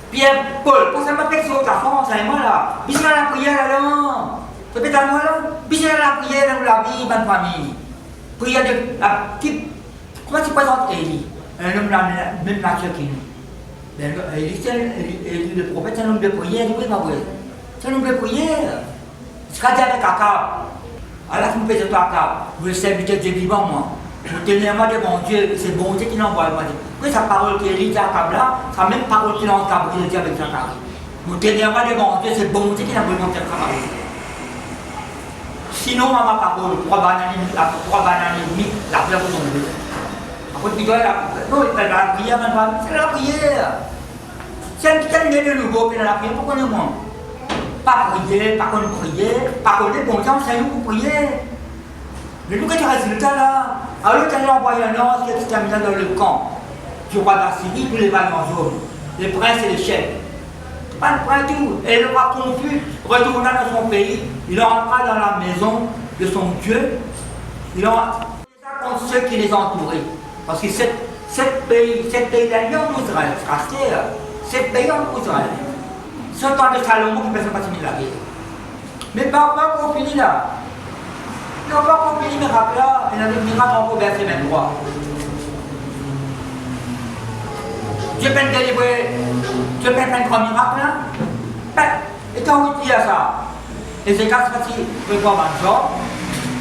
Pierre, Paul, pour ça m'a fait sur ta France, moi là. Puis la prière là-dedans. Ça fait à moi là. Puis la prière dans la vie, bonne famille. Prière de la qui. Comment tu présentes Élie? Un homme de la même nature que nous. Élie, le prophète, c'est un homme de prière, il peut pas vrai. C'est un homme de prière. Je serai avec Akab. Alors, je me fais de toi, Akab. Vous êtes serviteur de Dieu vivant, moi. Vous tenez moi de bon Dieu, c'est bon Dieu qui l'envoie. Oui, sa parole qui est lue à Akab là, c'est la même parole qu'il a en Akab, qui dit avec Akab. Vous tenez moi de bon Dieu, c'est bon Dieu qui l'envoie avec Akab. Sinon, ma parole, 3 bananes, la prière pour tomber. Après, tu dois non, il fait la prière, c'est la prière. C'est un petit année de nouveau, puis la prière, pourquoi non moi? pas prier, pas qu'on prier, pas qu'on est bon temps, c'est nous pour prier. Mais nous, quel est le résultat là? Alors, l'autre a envoyé un ange qui est terminé dans le camp du roi d'Assyrie, tous les valets en jaune, les princes et les chefs. Pas tout. Et le roi confus retourna dans son pays, il entra dans la maison de son Dieu, il entra contre ceux qui les entouraient. Parce que sept pays-là, en Israël, sept pays en Israël. C'est un temps de Salomon qui peut se passer la guerre. Mais pas encore fini là. Ils n'ont pas encore fini mes miracles là. Il y a des miracles encore verset 23. Dieu peut délivrer, Dieu peut faire un grand miracle là. Et quand vous dites ça, et c'est quand c'est le corps en sort,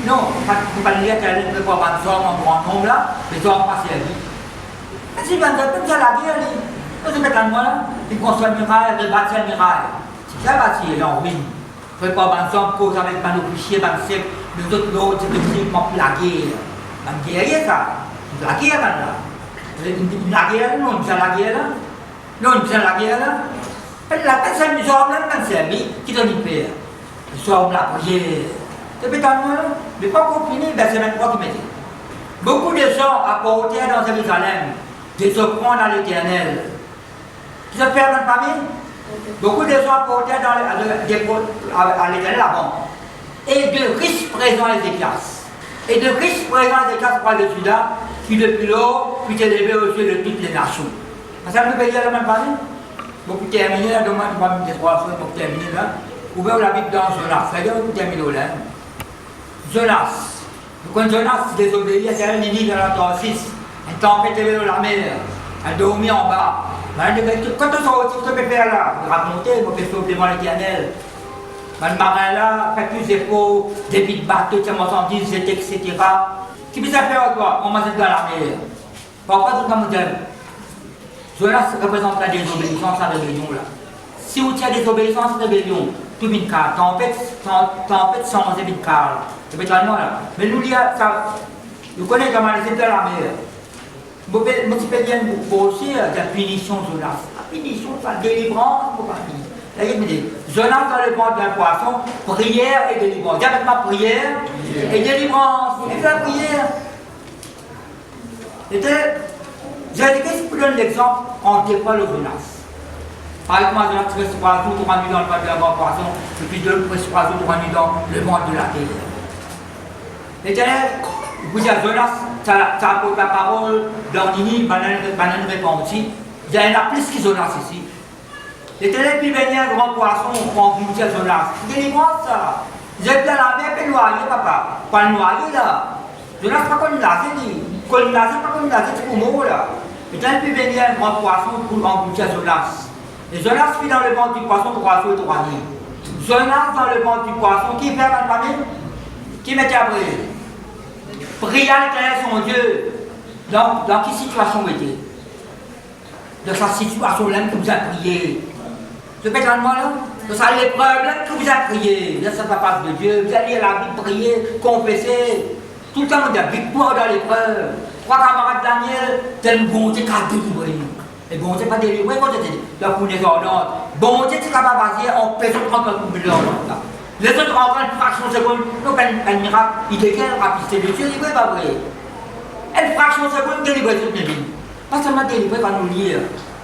non, vous ne pouvez pas dire que le corps en sort en grand nombre là, les hommes passent la vie. Mais si vous avez la guerre, vous êtes en moi là, ils construisent un miracle, ils bâtissent un miracle. C'est ça bâtir, là, oui. Le corps en sort, cause avec un officier, un sec, les autres l'autre, c'est que la guerre. La guerre, ça. La guerre là. La guerre, non, c'est la guerre là. Non, c'est la guerre là. La personne nous a même servi qui donne une paix. Ils sont la prière. C'est peut-être moi, mais pas pour finir, c'est même pas qui m'a dit. Beaucoup de gens apportèrent dans Jérusalem des offrandes à l'Éternel. Qui se fait même famille? Beaucoup de gens apportèrent à l'Éternel avant. Et de riches présents à Ézéchias. Et de riches présents à Ézéchias, roi de Juda, qui depuis lors fut élevé aux yeux de toutes les nations. Ça nous paye la même famille? Donc, pour terminer, là, demain, nous allons faire 3 fois pour terminer là. Ouvrez la Bible dans Jonas. Regardez pour terminer là. Jonas. Quand Jonas désobéit à Israël, Ninive dans la Tarsis, une tempête est dans la mer, elle dormit en bas. Quand on sort aussi, ce que je peux faire là, raconter, je peux sauver devant l'Éternel. Le marin là, fait plus d'échos, des bits de bateaux, des marchandises, etc. Qui peut faire quoi? On mange dans la mer. Pourquoi tout le monde dit? Jonas représente la désobéissance à la rébellion là. Si vous tirez désobéissance à la rébellion, tout une carte, tempête sans une carte. C'est peut-être là. Mais nous, ça, nous connaissons comment les dans la mer. Vous pouvez bien vous aussi la punition Jonas. La punition, la délivrance, pour pas dire. Là, il me dit, Jonas dans le ventre d'un poisson, prière et délivrance. Dis avec ma prière et délivrance. Et la prière. Jésus-Christ vous donne l'exemple en déploie le Jonas. Par exemple, Jonas reste 3 jours, 3 nuits dans le ventre d'un poisson, et puis 2 reste 3 jours, 3 nuits dans le ventre de la terre. L'Éternel, vous dites à Jonas, ça apporte la parole dans Ninive, banane répandue. Il y en a plus que Jonas ici. L'Éternel puis venir un grand poisson, on vous à Jonas. Délivrance ça. Vous êtes dans la mer, puis noyé, papa. Pas noyé là. Jonas, pas qu'on l'a dit. Qu'on l'a dit, pas qu'on l'a dit, c'est pour moi là. L'Éternel puis venir un grand poisson pour emboucher à Jonas. Et Jonas fit dans le ventre du poisson 3 jours et 3 nuits. Jonas dans le ventre du poisson, qui fait ma famille? Qui m'était après? Prier à l'Éternel son Dieu. Dans quelle situation vous étiez? Dans sa situation là que vous avez prié. Je peux être moi là? Dans sa l'épreuve là que vous avez prié. Là, ça ne va pas de Dieu. Vous allez à la Bible prier, confesser. Tout le temps, vous avez victoire dans l'épreuve. 3 camarades Daniel, tel bon Dieu qui a délivré. Et bon Dieu pas délivré, quand c'était la fournaise ordonnante. Bon Dieu, c'est capable de baser en personne 30 ordonnante. Les autres rentrent une fraction de seconde, donc un miracle, il déclare rapidité de Dieu, délivré, pas vrai. Une fraction de seconde, délivré toute ma vie. Pas seulement délivré quand nous lisons,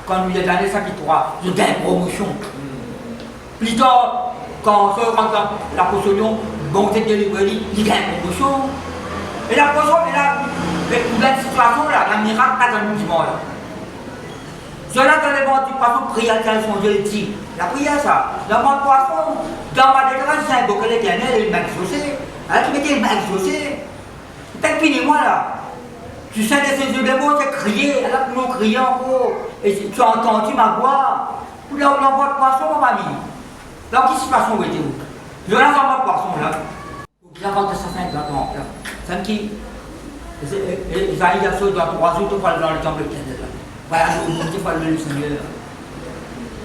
quand nous lisons dans les chapitre 3, je gagne promotion. Plus tard, quand on se rend dans la potion, bon Dieu délivré, il gagne promotion. Et la potion, et la situation là, un miracle, pas dans le mouvement là. Cela dans les ventres du poisson, prière à son Dieu dit. La prière, ça. Dans mon poisson, dans ma déclaration, c'est un beau que l'Éternel et une main exaucée. Alors tu mettais une main exaucée. Peut-être finis-moi là. Tu sais de ces yeux de mots, c'est crier. Alors que nous crions encore. Et tu as entendu ma voix. Ou là, on envoie le poisson, ma famille. Dans quelle situation vous étiez-vous? Je lance dans mon poisson là. Vous avez entendu ça 50 ans. Ça me qui? Isaïe a sauté dans 3 jours, tout dans le temple de l'Éternel. Voilà, nous ne pas le Seigneur.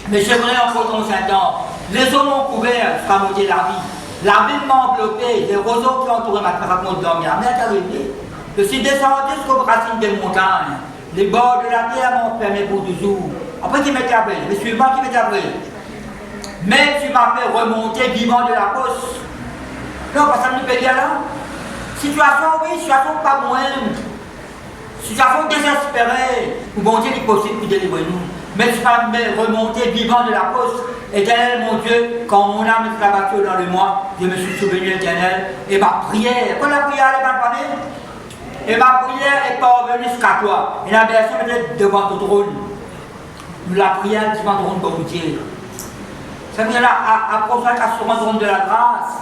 Mais j'aimerais encore dans 5 ans. Les eaux m'ont couvert, jusqu'à monter la vie. La ville m'a enveloppé, les roseaux qui entouraient ma terre m'ont dormi. Mais est arrivé. Je suis descendu jusqu'aux racines des montagnes. Les bords de la terre m'ont fermé pour toujours. Après, qui m'était après? Les suivants qui m'étaient après? Mais tu m'as fait remonter vivant de la poste. Non, parce que ça me fait dire là. Situation, oui, situation pas moindre. Situation désespérée. Ou bon Dieu, il est possible de délivrer nous. Mais tu m'as fait remonter vivant de la poste. Éternel, mon Dieu, quand mon âme est abattue dans le mois, je me suis souvenu, Éternel, et ma prière, quand la prière est mal parlée, et ma prière est parvenue jusqu'à toi. Et la version peut-être devant ton trône. La prière devant ton trône, bon Dieu. Ça veut dire là, à conséquence sur trône de la grâce.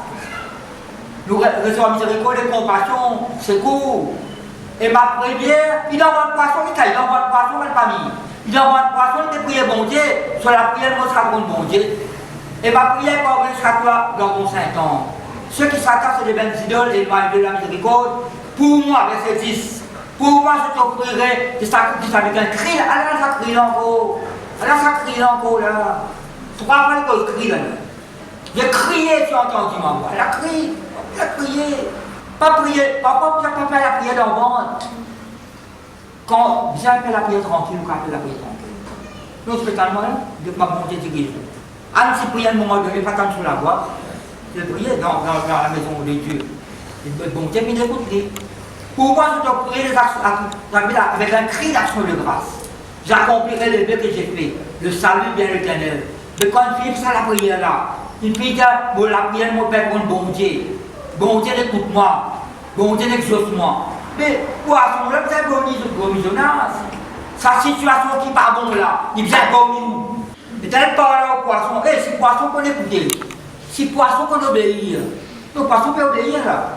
Nous recevons miséricorde et compassion, secours. Et ma prière, il envoie le poisson, il envoie le poisson, il n'a pas mis. Il envoie le poisson, il prie bon Dieu, sur la prière, moi, sera bon Dieu. Et ma prière parvenue jusqu'à toi dans ton Saint-Temps. Ceux qui s'attachent à des vaines idoles et de la miséricorde, pour moi, verset 10, pour moi, je t'offrirai des sacrifices avec un cri. Alors, ça crie encore. Alors, ça crie encore, là. 3 fois que je crie, là. J'ai crié, tu as entendu ma voix. Elle a crié. Elle a crié. Pas prier. Parfois, vous n'avez pas fait la prière dans le ventre. Quand vous avez fait la prière tranquille, vous avez fait la prière tranquille. Non, spécialement, de ma bonté de guérison. Anne, si prier à un moment donné, pas tant sur la voix. Je priais dans la maison de Dieu. Une bonté, mais d'écouter. Pour moi, je dois prier avec un cri d'action de grâce. J'accomplirai le vœu que j'ai fait. Le salut bien l'éternel. Mais quand une fille fait la prière là, une fille dit, bon, la prière, mon Père, bon Dieu. Bon Dieu, écoute-moi. Bon Dieu, exauce-moi. Mais poisson là, vous avez gomisonnance. Sa situation qui n'est pas bonne là, il vient gomis. Et tel parle au poisson, et si poisson qu'on écoute, si poisson qu'on obéit, le poisson peut obéir là.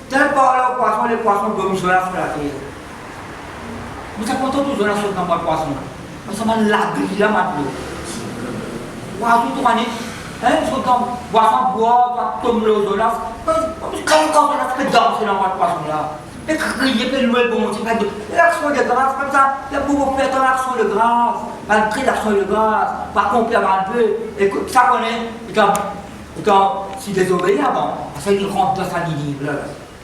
Tel parle au poisson, les poissons gomisonnance sur la terre. Nous avons tous les choses dans le poisson. Nous sommes l'abri là maintenant. Poisson tout année. Hein, sur le poisson bois, comme l'ozolas. Quand on fait danser dans le poisson là. Et crier, puis louer bon Dieu. L'action de grâce, comme ça, il y a beaucoup faire ton action de grâce. Malgré l'action de grâce, par contre, un peu. Et ça connaît, étant si désobéi avant, parce qu'il rentre dans sa ligne.